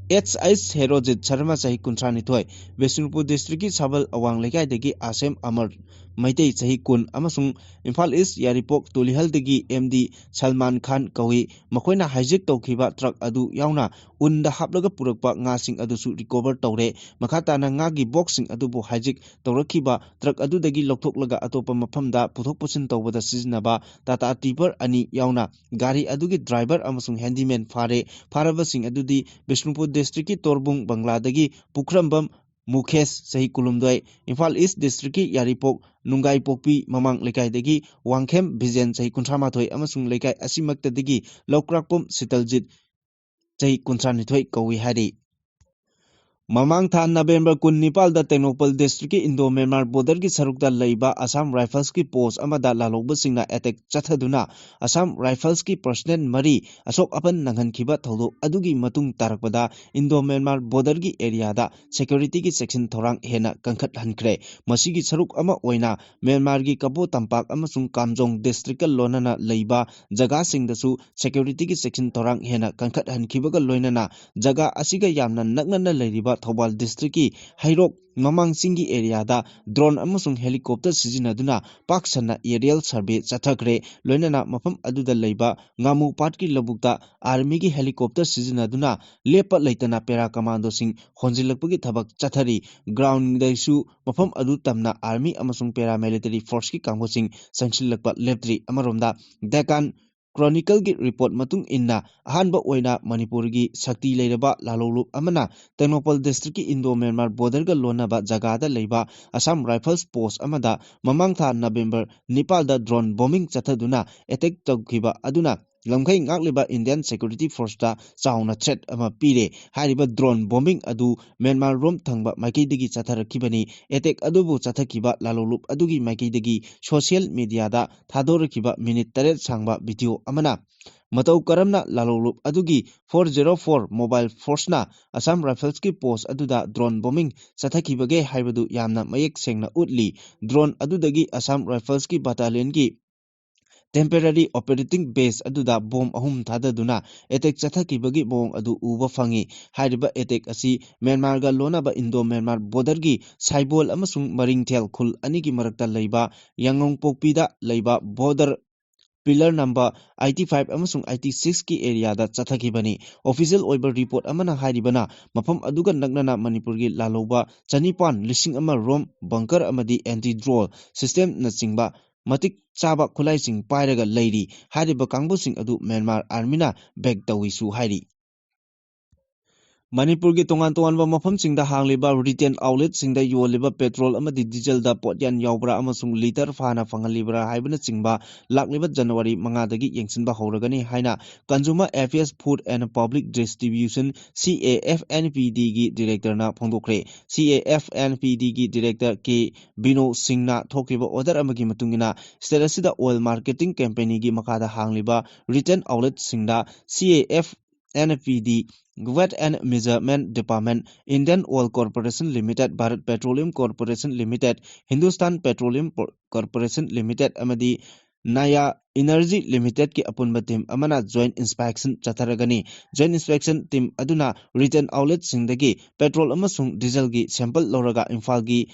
H.S. Herojit Sharma chahi 32 Bishnupur District ki Sabal Awang Lekaidagi Asem Amar Maitei chahi 10 amasung Imphal East Yaripok Tulihal dagi MD Salman Khan kawi makoina hijack tawkhiba truck adu yauna unda haplaga purakpa ngasing adusu recover tawre makhatana ngagi boxing adubu hijack tawrakhiba truck adu dagi loktoklaga atopa mafamda puthok pusin tawbada sizinaba Tata Tipper ani yauna gari adugi driver amasung handyman farabasing adudi Bishnupur District ki Torbung Bangladagi Pukrambam Mukesh Sahi Kulumdoi, Imphal East District ki Yaripok, Nungai Pokpi, Mamang Lekai degi, Wangkem Bizen Sahi Kuntramatoi, Amasung Lekai Asimakta degi, Lokrakpum Sitaljit Sahi Kuntranitoi Kawi Hari. Mamang Than November Kun Nepal da Technopal District ki Indo Myanmar border ki sarukta leiba Assam Rifles ki post amada lalokba singna attack chathaduna Assam Rifles ki personnel mari asok apan nanghankhiba thodok adugi matung tarakpada Indo Myanmar border ki area da security ki section thorang hena kangkhat hankhre masigi saruk ama oina Myanmar ki Kapo Tampak amasung Kamjong district ka lonana leiba jaga singdasu security ki section thorang hena kangkhat hankhibaga loinana jaga asiga yamna naknana leiriba Thobal District ki Hairok Mamang Singi area da drone amasung helicopter sizinaduna paksana aerial survey chathakre loinana mafam aduda leiba ngamu patki labukta army ki helicopter sizinaduna lepa leitana para commando sing honjilakpagi thabak chathari ground daisu mafam adu tamna army amasung paramilitary force ki kangbo sing sangsilakpa leptri amaromda Deccan Chronicle ki report matung inna ahanba oina Manipur gi sakti leiraba lalolup amana Technopal District ki Indo Myanmar border ga lonaba jagada leiba Assam Rifles post amada mamang tha November Nepal da drone bombing chathaduna attack tawkhiba aduna lamkhai ngakleba Indian Security Force ta chauna threat ama pire hariba drone bombing adu Myanmar rom thangba maikaidagi chatharakibani attack adubu chathakhiba lalolup adugi maikaidagi social media da thadorkiba minute 3 sangba video amana Matau karamna lalolup adugi 404 mobile force na Assam Rifles ki post aduda drone bombing chathakibage haibadu yamna mayek sengna utli drone adudagi Assam Rifles ki battalion ki temporary operating base aduda bomb ahum thadaduna attack chathakibagi bong adu uba fangi hariba attack asi Myanmar ga lonaba Indo Myanmar border gi Saibol amasung Maringthel khul ani gi marakta leiba Yangong Pokpida leiba border pillar number 85 amasung 86 ki area da chathakibani official oiber report amana haribana mafam aduga nagnana Manipur gi laloba chanipan lising ama rom bunker amadi anti drone system na chingba matik chaba khulai sing pairaga leiri hariba kangbu sing adu Myanmar army na back tawisu hari Manipur ki tongan mafam singda hangliba retail outlet singda yoliba petrol amadi diesel da potyan yaubra amasung liter fana fangalibra haibana chingba lakliba January 5 dagi yengsinba horagani haina Consumer Affairs Food and Public Distribution CAFNPD gi director na phongdokre CAFNPD gi director K Bino Singh na thokiba order amagi matungina state asida oil marketing campaign gi makada hangliba retail outlet singda CAFNPD Weight and Measurement Department, Indian Oil Corporation Limited, Bharat Petroleum Corporation Limited, Hindustan Petroleum Corporation Limited, amadi Naya Energy Limited ki apunba team amana joint inspection chatharagani joint inspection team aduna retail outlet singdagi petrol amasung diesel gi sample loraga Imphal gi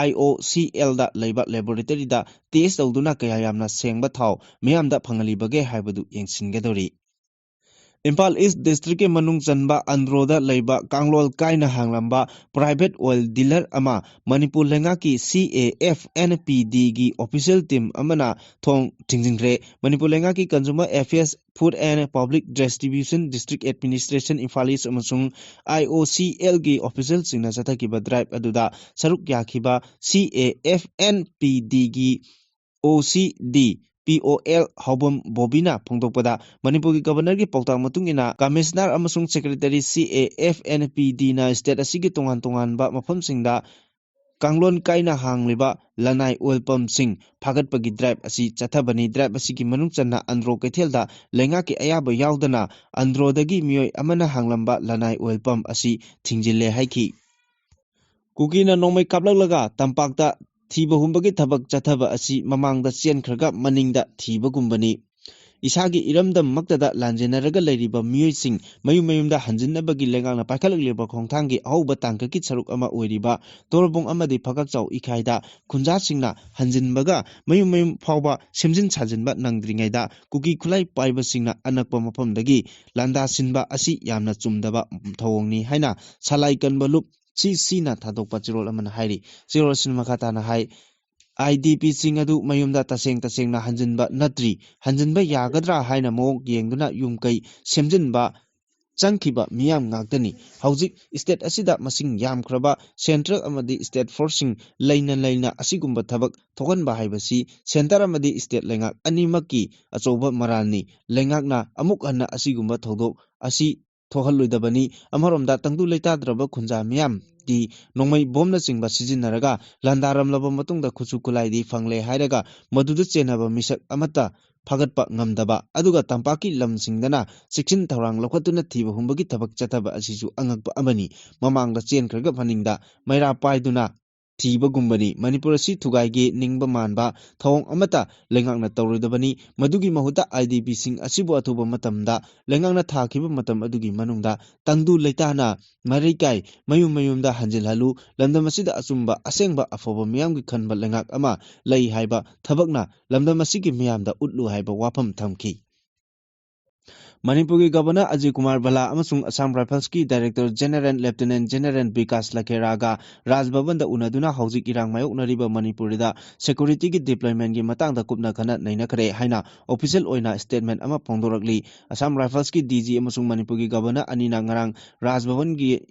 IOCL da leiba laboratory da test tawduna kaya yamna sengba thaw miyamda phangalibage haibadu yengsingadori Impal East District ke manung chanba Andhroda leiba Kanglol kaina hanglamba private oil dealer ama Manipur lenga ki CAFNPD gi official team amana thong tingjingre Manipur lenga ki Consumer Affairs Food and Public Distribution District Administration Impal East amasung IOCL gi official singna sathaki ba drive aduda saruk yakhiba CAFNPD gi OCD POL Hobom Bobina Pungtopada Manipur Governor ki Pautang Matungina Commissioner amasung Secretary CAFNPD na state asigi tongan ba mafam singda Kanglon kaina hangliba lanai oil pump sing phagat pagi drive asi chathabani drive asigi manung channa Andhro Kaithelda lenga ki ayaba yaudana Andhro dagi miyoi amana hanglamba lanai oil pump asi thingjille haiki Kukina nongmai kaplaklaga tampakta Thiba humbagi thabak chathaba asi mamangda chenkhraga maningda thiba gumbani isagi iramdam maktada lanjenaraga leiriba miyoi mayumda hanjinnabagi lengang na paikhalakliba khongthangi ahouba tangkaki saruk ama oiriba torbong amadi phagak chau ikhaida khunja singna hanjinbaga mayum phawba semjin sajinba nangdringaida kuki khulai paiba singna anakpa maphamdagi landa sinba asi yamna chumdaba thawongni haina salai kanbalup Sina Tadokpa Chirol Aman Hairi, Zero Sinmakata na Hai, IDP Singadu Mayumda Taseng na Hanjinba Natri, Hanjinba Yagadra Haina Mo, Yenguna Yumkai, Semjinba, Chankiba, Miam Nagdani, Hauzik, State Asida Masing Yam Kraba, Central Amadi State Forcing, Laina Asigumba Tabak, Togan Bahibasi, Center Amadi State Lengak, Animaki, Asoba Marani, Lengakna, Amukana Asigumba Todo, Asi. Thohalluidabani amaromda tangdu leitadraba khunja miyam ki nongmai bomna chingba sijinaraga landaram laba matungda khuchu kulaidi fangle hairaga maduda chenaba misak amata phagatpa ngamdaba aduga tampaki lamsingdana siksin thorang lokhatuna thiba humbagi thabak chathaba asisu angakpa amani mamangda chenkhraga phaningda maira paiduna Thiba gumbani Manipur si thugaigi ningba manba thawong amata lengangna tawrudabani madugi mahuta IDP sing asibu athuba matamda lengangna thakiba matam adugi manungda tangdu leitana marikai mayumda hanjilhalu lamdam asida achumba asengba afoba miyamgi khanba lengak ama lei haiba thabakna lamdam asigi miyamda utlu haiba wafam thamki Manipur Governor Ajay Kumar Bala amasung Assam Rifles ki Director General Lieutenant General Vikas Lakeraga Raj Bhavan da unaduna hauzik irang mayoknariba Manipur da security ki deployment gi matangda kupna khana nainakare haina official oina statement ama phongdorakli Assam Rifles ki DG amasung Manipur gi Governor anina ngarang Raj Bhavan gi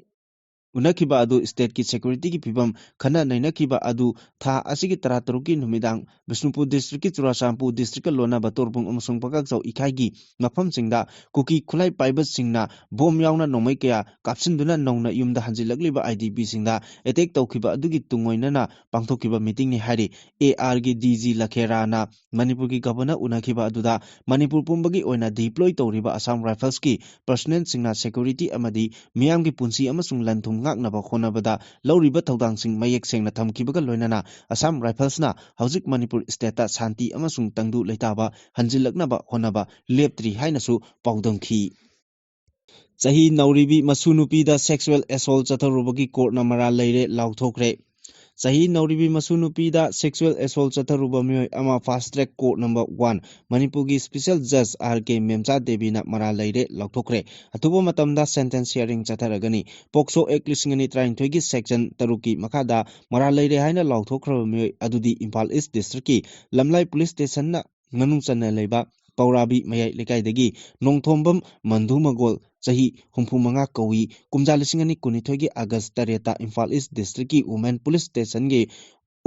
Unakiba adu state ki security ki pibam khana nainakiba adu tha asigi tarataruki numidang Bishnupur district ki Churasampur district lona batorbung amasung pakak chau ikhai mafam singda kuki khulai paiba singna bom yauna nomai kaya kapsinduna nongna yumda hanjilakliba IDP singda attack tawkiba adugi tungoinana pangthokiba meeting ni hari AR gi DG Lakhera na Manipur ki governor unakiba aduda Manipur pumbagi oina deploy tawriba Assam Rifles ki personnel singna security amadi miyam gi punsi amasung lanthum ngaknaba khonabada lawriba thawdang sing mayek sengna thamkibaga loinana Assam Rifles na hauzik Manipur state ta shanti amasung tangdu leitaba hanjilaknaba honaba leptri hainasu paudamki Chahi Nauribi Masunupi da sexual assault chatharubagi court na mara leire lauthokre Chahi Nauribi Masunupi da sexual assault chatharuba miyoi ama fast track court number 1 Manipur gi special judge RK Memcha Devi na mara leire lauthokre atuba matamda sentence hearing chatharagani Pokso Act 2023 gi section taruki makada mara leire haina lauthokraba miyoi adudi Impal East district ki Lamlai police station na nganung channa leiba Paurabi mayai lekaidagi nongthombam mandhumagol Chahi Humpumanga Kawi Kumja Lisingani Kunithogi August Tareta Impal East District ki Women Police Station gi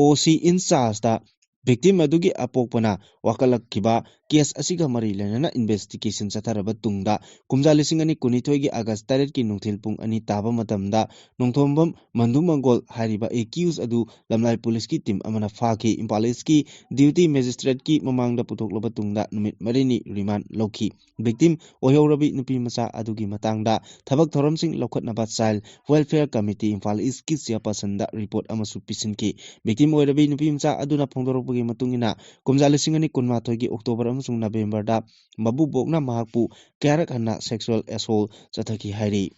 OC in charge da victim adugi apokpana wakalakkiba case asiga mari lenana investigation chatharaba tungda Kumja Lisingani Kunithogi August Taret ki nungthil pung ani taba matamda nongthombam mandhumagol hariba accused adu Lamlai Police ki team amana phaki Impal East ki duty magistrate ki mamangda puthokloba tungda numit marini remand lokhi victim oyorabi nupi macha adugi matangda thabak thoromsing lokhatnaba child welfare committee Impal East ki chairperson da report amasu pisinki victim oirabi nupi macha aduna phongdorokbagi matungina Kumja Lisingani Kunmathogi October amasung November da mabu bokna mahakpu karak hanna sexual assault chathaki hairi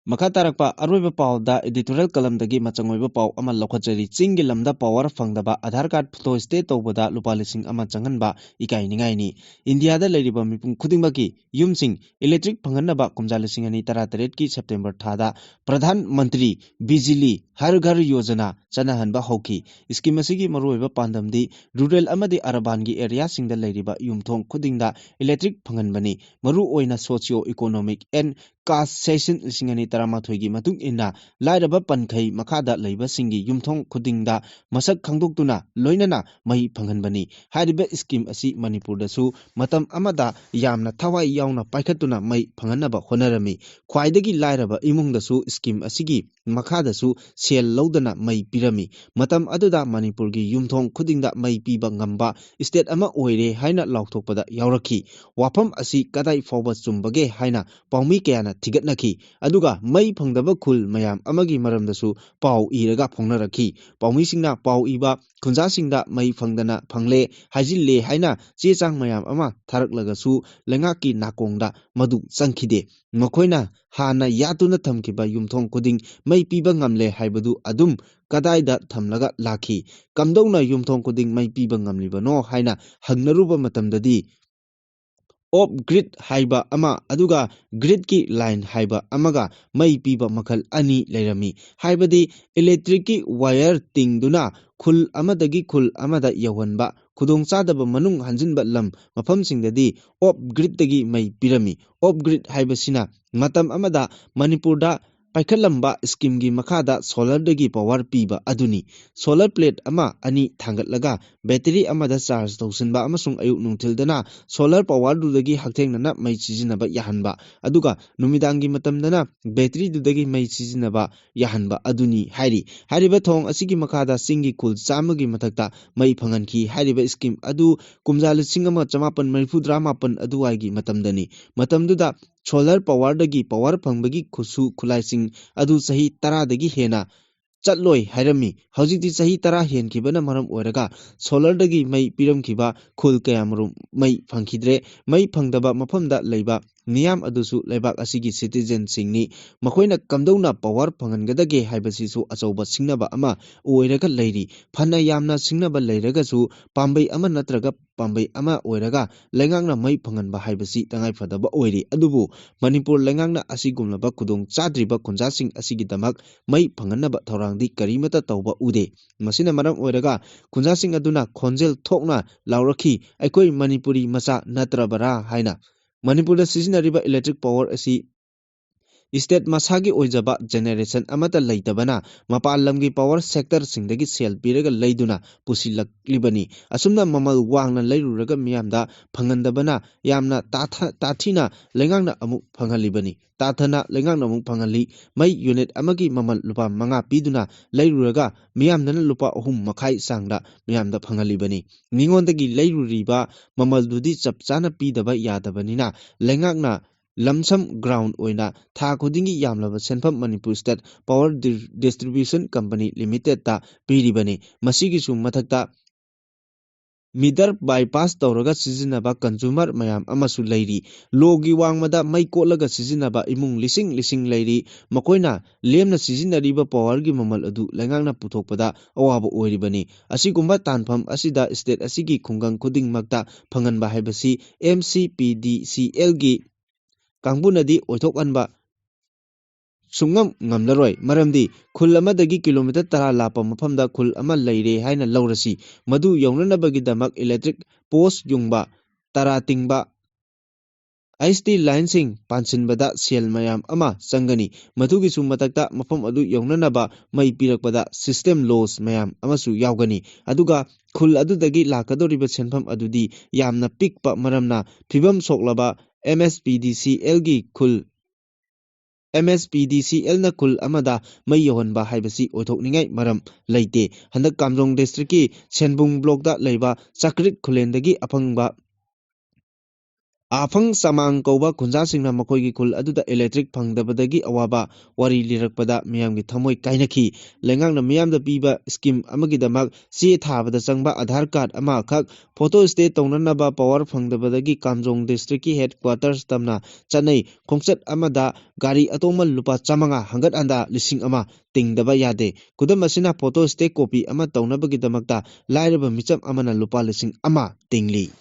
ꯃꯈꯥ ꯇꯥꯔꯛꯄ ꯑꯔꯣꯏꯕ ꯄꯥꯎꯗ editorial ꯀꯂꯝꯗꯒꯤ ꯃꯆꯪꯑꯣꯏꯕ ꯄꯥꯎ ꯑꯃ ꯂꯧꯈꯠꯆꯔꯤ꯫ ꯆꯤꯡꯒꯤ ꯂꯝꯗ power ꯐꯪꯗꯕ Aadhaar card photo state ꯇꯧꯕꯗ ꯂꯨꯄꯥ 1,000 ꯆꯪꯍꯟꯕ ꯏꯀꯥꯏꯅꯤꯡꯉꯥꯏꯅꯤ꯫ ꯏꯟꯗꯤꯌꯥꯗ ꯂꯩꯔꯤꯕ ꯃꯤꯄꯨꯝ ꯈꯨꯗꯤꯡꯃꯛꯀꯤ ꯌꯨꯝꯁꯤꯡ ꯏꯂꯦꯛꯇ꯭ꯔꯤꯛ ꯐꯪꯍꯟꯅꯕ ꯀꯨꯝꯖꯥ 2018ꯀꯤ ꯁꯦꯞꯇꯦꯝꯕꯔ ꯊꯥꯗ ꯄ꯭ꯔꯙꯥꯟ ꯃꯟꯇ꯭ꯔꯤ ꯕꯤꯖꯤꯂꯤ ꯍꯔ ꯘꯔ ꯌꯣꯖꯅꯥ ꯆꯠꯅꯍꯟꯕ ꯍꯧꯈꯤ꯫ ꯁ꯭ꯀꯤꯝ ꯑꯁꯤꯒꯤ ꯃꯔꯨꯑꯣꯏꯕ ꯄꯥꯟꯗꯝꯗꯤ ꯔꯨꯔꯦꯜ ꯑꯃꯗꯤ ꯑꯔꯕꯥꯟꯒꯤ ꯑꯦꯔꯤꯌꯥꯁꯤꯡꯗ ꯂꯩꯔꯤꯕ ꯌꯨꯝꯊꯣꯡ ꯈꯨꯗꯤꯡꯗ ꯏꯂꯦꯛꯇ꯭ꯔꯤꯛ ꯐꯪꯍꯟꯕꯅꯤ꯫ ꯃꯔꯨꯑꯣꯏꯅ ꯁꯣꯁꯤꯑꯣ ꯏꯀꯣꯅꯣꯃꯤꯛ ꯑꯦꯟ ꯀꯥꯁ ꯁꯦꯁꯟ 2018ꯒꯤ ꯃꯇꯨꯡ ꯏꯟꯅ ꯂꯥꯏꯔꯕ ꯄꯟꯈꯩ ꯃꯈꯥꯗ ꯂꯩꯕꯁꯤꯡꯒꯤ ꯌꯨꯝꯊꯣꯡ ꯈꯨꯗꯤꯡꯗ ꯃꯁꯛ ꯈꯪꯗꯣꯛꯇꯨꯅ ꯂꯣꯏꯅꯅ ꯃꯩ ꯐꯪꯍꯟꯕꯅꯤ꯫ ꯍꯥꯏꯔꯤꯕ ꯁ꯭ꯀꯤꯝ ꯑꯁꯤ ꯃꯅꯤꯄꯨꯔꯗꯁꯨ ꯃꯇꯝ ꯑꯃꯗ ꯌꯥꯝꯅ ꯊꯋꯥꯏ ꯌꯥꯎꯅ ꯄꯥꯏꯈꯠꯇꯨꯅ ꯃꯩ ꯐꯪꯍꯟꯅꯕ ꯍꯣꯠꯅꯔꯝꯃꯤ꯫ ꯈ꯭ꯋꯥꯏꯗꯒꯤ ꯂꯥꯏꯔꯕ ꯏꯃꯨꯡꯗꯁꯨ ꯁ꯭ꯀꯤꯝ ꯑꯁꯤꯒꯤ ꯃꯈꯥꯗꯁꯨ ꯁꯦꯜ ꯂꯧꯗꯅ ꯃꯩ ꯄꯤꯔꯝꯃꯤ꯫ ꯃꯇꯝ ꯑꯗꯨꯗ ꯃꯅꯤꯄꯨꯔꯒꯤ ꯌꯨꯝꯊꯣꯡ ꯈꯨꯗꯤꯡꯗ ꯃꯩ ꯄꯤꯕ ꯉꯝꯕ ꯁ꯭ꯇꯦꯠ ꯑꯃ ꯑꯣꯏꯔꯦ ꯍꯥꯏꯅ ꯂꯥꯎꯊꯣꯛꯄꯗ ꯌꯥꯎꯔꯛꯈꯤ꯫ ꯋꯥꯐꯝ ꯑꯁꯤ ꯀꯗꯥꯏ ꯐꯥꯎꯕ ꯆꯨꯝꯕꯒꯦ ꯍꯥꯏꯅ ꯄꯥꯎꯃꯤ ꯀꯌꯥꯅ ꯊꯤꯒꯠꯅꯈꯤ꯫ ꯑꯗꯨꯒ ꯃꯩ ꯐꯪꯗꯕ ꯈꯨꯜ ꯃꯌꯥꯝ ꯑꯃꯒꯤ ꯃꯔꯝꯗꯁꯨ ꯄꯥꯎ ꯏꯔꯒ ꯐꯣꯡꯅꯔꯛꯈꯤ꯫ ꯄꯥꯎꯃꯤꯁꯤꯡꯅ ꯄꯥꯎ ꯏꯕ ꯈꯨꯟꯖꯥꯁꯤꯡꯗ ꯃꯩ ꯐꯪꯗꯅ ꯐꯪꯂꯦ ꯍꯥꯏꯖꯤꯜꯂꯦ ꯍꯥꯏꯅ ꯆꯦ ꯆꯥꯡ ꯃꯌꯥꯝ ꯑꯃ ꯊꯥꯔꯛꯂꯒꯁꯨ ꯂꯩꯉꯥꯛꯀꯤ ꯅꯥꯀꯣꯡꯗ ꯃꯗꯨ ꯆꯪꯈꯤꯗꯦ꯫ ꯃꯈꯣꯏꯅ ꯍꯥꯟꯅ ꯌꯥꯠꯇꯨꯅ ꯊꯝꯈꯤꯕ ꯌꯨꯝꯊꯣꯡ ꯈꯨꯗꯤꯡ ꯃꯩ ꯄꯤꯕ ꯉꯝꯂꯦ ꯍꯥꯏꯕꯗꯨ ꯑꯗꯨꯝ ꯀꯗꯥꯏꯗ ꯊꯝꯂꯒ ꯂꯥꯛꯈꯤ? ꯀꯝꯗꯧꯅ ꯌꯨꯝꯊꯣꯡ ꯈꯨꯗꯤꯡ ꯃꯩ ꯄꯤꯕ ꯉꯝꯂꯤꯕꯅꯣ ꯍꯥꯏꯅ ꯍꯪꯅꯔꯨꯕ ꯃꯇꯝꯗꯗꯤ ꯑꯣꯐ ꯒ꯭ꯔꯤꯗ ꯍꯥꯏꯕ ꯑꯃ ꯑꯗꯨꯒ ꯒ꯭ꯔꯤꯗꯀꯤ ꯂꯥꯏꯟ ꯍꯥꯏꯕ ꯑꯃꯒ ꯃꯩ ꯄꯤꯕ ꯃꯈꯜ ꯑꯅꯤ ꯂꯩꯔꯝꯃꯤ꯫ ꯍꯥꯏꯕꯗꯤ ꯏꯂꯦꯛꯇ꯭ꯔꯤꯛꯀꯤ ꯋꯥꯌꯔ ꯇꯤꯡꯗꯨꯅ ꯈꯨꯜ ꯑꯃꯗꯒꯤ ꯈꯨꯜ ꯑꯃꯗ ꯌꯧꯍꯟꯕ ꯈꯨꯗꯣꯡꯆꯥꯗꯕ ꯃꯅꯨꯡ ꯍꯟꯖꯤꯟꯕ ꯃꯐꯝꯁꯤꯡꯗꯗꯤ ꯑꯣꯐ ꯒ꯭ꯔꯤꯗꯇꯒꯤ ꯃꯩ ꯄꯤꯔꯝꯃꯤ꯫ ꯑꯣꯐ ꯒ꯭ꯔꯤꯗ ꯍꯥꯏꯕꯁꯤꯅ ꯃꯇꯝ ꯑꯃꯗ ꯃꯅꯤꯄꯨꯔꯗ ꯄꯥꯏꯈꯠꯂꯝꯕ ꯁ꯭ꯀꯤꯝꯒꯤ ꯃꯈꯥꯗ ꯁꯣꯂꯔꯗꯒꯤ ꯄꯥꯋꯔ ꯄꯤꯕ ꯑꯗꯨꯅꯤ꯫ ꯁꯣꯂꯔ ꯄ꯭ꯂꯦꯠ ꯑꯃ ꯑꯅꯤ ꯊꯥꯡꯒꯠꯂꯒ ꯕꯦꯇꯔꯤ ꯑꯃꯗ ꯆꯥꯔꯖ ꯇꯧꯁꯤꯟꯕ ꯑꯃꯁꯨꯡ ꯑꯌꯨꯛ ꯅꯨꯡꯊꯤꯜꯗꯅ ꯁꯣꯂꯔ ꯄꯥꯋꯔꯗꯨꯗꯒꯤ ꯍꯛꯊꯦꯡꯅꯅ ꯃꯩ ꯁꯤꯖꯤꯟꯅꯕ ꯌꯥꯍꯟꯕ ꯑꯗꯨꯒ ꯅꯨꯃꯤꯗꯥꯡꯒꯤ ꯃꯇꯝꯗꯅ ꯕꯦꯇꯔꯤꯗꯨꯗꯒꯤ ꯃꯩ ꯁꯤꯖꯤꯟꯅꯕ ꯌꯥꯍꯟꯕ ꯑꯗꯨꯅꯤ ꯍꯥꯏꯔꯤ꯫ ꯍꯥꯏꯔꯤꯕ ꯊꯧꯑꯣꯡ ꯑꯁꯤꯒꯤ ꯃꯈꯥꯗ ꯆꯤꯡꯒꯤ ꯈꯨꯜ 100ꯒꯤ ꯃꯊꯛꯇ ꯃꯩ ꯐꯪꯍꯟꯈꯤ꯫ ꯍꯥꯏꯔꯤꯕ ꯁ꯭ꯀꯤꯝ ꯑꯗꯨ ꯀꯨꯝꯖꯥ 1997 ꯑꯗꯨꯋꯥꯏꯒꯤ ꯃꯇꯝꯗꯅꯤ꯫ ꯃꯇꯝꯗꯨꯗ ꯁꯣꯂꯔ ꯄꯥꯋꯔꯗꯒꯤ ꯄꯥꯋꯔ ꯐꯪꯕꯒꯤ ꯈꯨꯠꯁꯨ ꯈꯨꯠꯂꯥꯏꯁꯤꯡ ꯑꯗꯨ ꯆꯍꯤ 10ꯗꯒꯤ ꯍꯦꯟꯅ ꯆꯠꯂꯣꯏ ꯍꯥꯏꯔꯝꯃꯤ꯫ ꯍꯧꯖꯤꯛꯇꯤ ꯆꯍꯤ 10 ꯍꯦꯟꯈꯤꯕꯅ ꯃꯔꯝ ꯑꯣꯏꯔꯒ ꯁꯣꯂꯔꯗꯒꯤ ꯃꯩ ꯄꯤꯔꯝꯈꯤꯕ ꯈꯨꯜ ꯀꯌꯥꯃꯔꯨꯝ ꯃꯩ ꯐꯪꯈꯤꯗ꯭ꯔꯦ꯫ ꯃꯩ ꯐꯪꯗꯕ ꯃꯐꯝꯗ ꯂꯩꯕ ꯃꯤꯌꯥꯝ ꯑꯗꯨꯁꯨ ꯂꯩꯕꯥꯛ ꯑꯁꯤꯒꯤ ꯁꯤꯇꯤꯖꯦꯟꯁꯤꯡꯅꯤ꯫ ꯃꯈꯣꯏꯅ ꯀꯝꯗꯧꯅ ꯄꯥꯋꯔ ꯐꯪꯍꯟꯒꯗꯒꯦ ꯍꯥꯏꯕꯁꯤꯁꯨ ꯑꯆꯧꯕ ꯁꯤꯡꯅꯕ ꯑꯃ ꯑꯣꯏꯔꯒ ꯂꯩꯔꯤ꯫ ꯐꯅ ꯌꯥꯝꯅ ꯁꯤꯡꯅꯕ ꯂꯩꯔꯒꯁꯨ ꯄꯥꯝꯕꯩ ꯑꯃ ꯅꯠꯇ꯭ꯔꯒ ꯄꯥꯝꯕꯩ ꯑꯃ ꯑꯣꯏꯔꯒ ꯂꯩꯉꯥꯛꯅ ꯃꯩ ꯐꯪꯍꯟꯕ ꯍꯥꯏꯕꯁꯤ ꯇꯉꯥꯏꯐꯗꯕ ꯑꯣꯏꯔꯤ꯫ ꯑꯗꯨꯕꯨ ꯃꯅꯤꯄꯨꯔ ꯂꯩꯉꯥꯛꯅ ꯑꯁꯤꯒꯨꯝꯂꯕ ꯈꯨꯗꯣꯡ ꯆꯥꯗ꯭ꯔꯤꯕ ꯈꯨꯟꯖꯥꯁꯤꯡ ꯑꯁꯤꯒꯤꯗꯃꯛ ꯃꯩ ꯐꯪꯍꯟꯅꯕ ꯊꯧꯔꯥꯡꯗꯤ ꯀꯔꯤꯃꯠꯇ ꯇꯧꯕ ꯎꯗꯦ꯫ ꯃꯁꯤꯅ ꯃꯔꯝ ꯑꯣꯏꯔꯒ ꯈꯨꯟꯖꯥꯁꯤꯡ ꯑꯗꯨꯅ ꯈꯣꯟꯖꯦꯜ ꯊꯣꯛꯅ ꯂꯥꯎꯔꯛꯈꯤ, "ꯑꯩꯈꯣꯏ ꯃꯅꯤꯄꯨꯔꯤ ꯃꯆꯥ ꯅꯠꯇ꯭ꯔꯕꯔꯥ" ꯍꯥꯏꯅ꯫ ꯃꯅꯤꯄꯨꯔꯗ ꯁꯤꯖꯤꯟꯅꯔꯤꯕ ꯏꯂꯦꯛꯇ꯭ꯔꯤꯛ ꯄꯥꯋꯔ ꯑꯁꯤ ꯁ꯭ꯇꯦꯠ ꯃꯁꯥꯒꯤ ꯑꯣꯏꯖꯕ ꯖꯦꯅꯦꯔꯦꯁꯟ ꯑꯃꯠꯇ ꯂꯩꯇꯕꯅ ꯃꯄꯥꯟ ꯂꯝꯒꯤ ꯄꯥꯋꯔ ꯁꯦꯛꯇꯔꯁꯤꯡꯗꯒꯤ ꯁꯦꯜ ꯄꯤꯔꯒ ꯂꯩꯗꯨꯅ ꯄꯨꯁꯤꯜꯂꯛꯂꯤꯕꯅꯤ꯫ ꯑꯁꯨꯝꯅ ꯃꯃꯜ ꯋꯥꯡꯅ ꯂꯩꯔꯨꯔꯒ ꯃꯤꯌꯥꯝꯗ ꯐꯪꯍꯟꯗꯕꯅ ꯌꯥꯝꯅ ꯇꯥꯊꯤꯅ ꯂꯩꯉꯥꯛꯅ ꯑꯃꯨꯛ ꯐꯪꯍꯜꯂꯤꯕꯅꯤ꯫ ꯇꯥꯊꯅ ꯂꯩꯉꯥꯛꯅ ꯑꯃꯨꯛ ꯐꯪꯍꯜꯂꯤ꯫ ꯃꯩ ꯌꯨꯅꯤꯠ ꯑꯃꯒꯤ ꯃꯃꯜ ꯂꯨꯄꯥ 5 ꯄꯤꯗꯨꯅ ꯂꯩꯔꯨꯔꯒ ꯃꯤꯌꯥꯝꯗꯅ ꯂꯨꯄꯥ 3.5 ꯆꯥꯡꯗ ꯃꯤꯌꯥꯝꯗ ꯐꯪꯍꯜꯂꯤꯕꯅꯤ꯫ ꯃꯤꯉꯣꯟꯗꯒꯤ ꯂꯩꯔꯨꯔꯤꯕ ꯃꯃꯜꯗꯨꯗꯤ ꯆꯞ ꯆꯥꯅ ꯄꯤꯗꯕ ꯌꯥꯗꯕꯅꯤꯅ ꯂꯩꯉꯥꯛꯅ ꯂꯝꯁꯝ ꯒ꯭ꯔꯥꯎꯟ ꯑꯣꯏꯅ ꯊꯥ ꯈꯨꯗꯤꯡꯒꯤ ꯌꯥꯝꯂꯕ ꯁꯦꯟꯐꯝ Manipur state power distribution company ꯂꯤꯃꯤꯇꯦꯗꯇ ꯄꯤꯔꯤꯕꯅꯤ꯫ ꯃꯁꯤꯒꯤꯁꯨ ꯃꯊꯛꯇ ꯃꯤꯇꯔ ꯕꯥꯏꯄꯥꯁ ꯇꯧꯔꯒ ꯁꯤꯖꯤꯟꯅꯕ ꯀꯟꯖꯨꯃꯔ ꯃꯌꯥꯝ ꯑꯃꯁꯨ ꯂꯩꯔꯤ꯫ ꯂꯣꯒꯤ ꯋꯥꯡꯃꯗ ꯃꯩ ꯀꯣꯠꯂꯒ ꯁꯤꯖꯤꯟꯅꯕ ꯏꯃꯨꯡ ꯂꯤꯁꯤꯡ ꯂꯩꯔꯤ꯫ ꯃꯈꯣꯏꯅ ꯂꯦꯝꯅ ꯁꯤꯖꯤꯟꯅꯔꯤꯕ ꯄꯥꯋꯔꯒꯤ ꯃꯃꯜ ꯑꯗꯨ ꯂꯩꯉꯥꯛꯅ ꯄꯨꯊꯣꯛꯄꯗ ꯑꯋꯥꯕ ꯑꯣꯏꯔꯤꯕꯅꯤ꯫ ꯑꯁꯤꯒꯨꯝꯕ ꯇꯥꯟꯐꯝ ꯑꯁꯤꯗ ꯁ꯭ꯇꯦꯠ ꯑꯁꯤꯒꯤ ꯈꯨꯡꯒꯪ ꯈꯨꯗꯤꯡꯃꯛꯇ ꯐꯪꯍꯟꯕ ꯍꯥꯏꯕꯁꯤ MCPDCLꯒꯤ ꯀꯥꯡꯕꯨꯅꯗꯤ ꯑꯣꯏꯊꯣꯛꯍꯟꯕ ꯁꯨꯡꯉꯝ ꯉꯝꯂꯔꯣꯏ꯫ ꯃꯔꯝꯗꯤ ꯈꯨꯜ ꯑꯃꯗꯒꯤ ꯀꯤꯂꯣꯃꯤꯇꯔ 10 ꯂꯥꯞꯄ ꯃꯐꯝꯗ ꯈꯨꯜ ꯑꯃ ꯂꯩꯔꯦ ꯍꯥꯏꯅ ꯂꯧꯔꯁꯤ꯫ ꯃꯗꯨ ꯌꯧꯅꯅꯕꯒꯤꯗꯃꯛ ꯏꯂꯦꯛꯇ꯭ꯔꯤꯛ ꯄꯣꯁ ꯌꯨꯡꯕ, ꯇꯔꯥ ꯇꯤꯡꯕ, HT ꯂꯥꯏꯟꯁꯤꯡ ꯄꯥꯟꯁꯤꯟꯕꯗ ꯁꯦꯜ ꯃꯌꯥꯝ ꯑꯃ ꯆꯪꯒꯅꯤ꯫ ꯃꯗꯨꯒꯤꯁꯨ ꯃꯊꯛꯇ ꯃꯐꯝ ꯑꯗꯨ ꯌꯧꯅꯅꯕ ꯃꯩ ꯄꯤꯔꯛꯄꯗ ꯁꯤꯁꯇꯦꯝ ꯂꯣꯁ ꯃꯌꯥꯝ ꯑꯃꯁꯨ ꯌꯥꯎꯒꯅꯤ꯫ ꯑꯗꯨꯒ ꯈꯨꯜ ꯑꯗꯨꯗꯒꯤ ꯂꯥꯛꯀꯗꯧꯔꯤꯕ ꯁꯦꯟꯐꯝ ꯑꯗꯨꯗꯤ ꯌꯥꯝꯅ ꯄꯤꯛꯄ ꯃꯔꯝꯅ ꯐꯤꯚꯝ ꯁꯣꯛꯂꯕ MSPDCLꯅ ꯈꯨꯜ ꯑꯃꯗ ꯃꯩ ꯌꯧꯍꯟꯕ ꯍꯥꯏꯕꯁꯤ ꯑꯣꯏꯊꯣꯛꯅꯤꯡꯉꯥꯏ ꯃꯔꯝ ꯂꯩꯇꯦ꯫ ꯍꯟꯗꯛ ꯀꯥꯝꯖꯣꯡ ꯗꯤꯁꯇ꯭ꯔꯤꯛꯀꯤ ꯁꯦꯟꯕꯨꯡ ꯕ꯭ꯂꯣꯛꯇ ꯂꯩꯕ ꯆꯀ꯭ꯔꯤꯠ ꯈꯨꯂꯦꯟꯗꯒꯤ ꯑꯐꯪꯕ Afang Samang Kauba Kunjasingna Makoigi Khul Aduda Electric Phangdabadagi Awaba Wari Lirakpada Miyamgi Thamoi Kainaki Lengangna Miyamda Piba Scheme Amagidamak C Thabada Changba Aadhar Card Ama Khak Photo State Taunanaba Power Phangdabadagi Kamjong District Headquarters Tamna Chanai Khongchat Amada Gari Atomal Lupa Chamanga Hangat Anda Lising Ama Tingdaba Yade Kudam Asina Photo State Copy Ama Taunabagidamakta Lairaba Micham Amana Lupa Lising Ama Tingli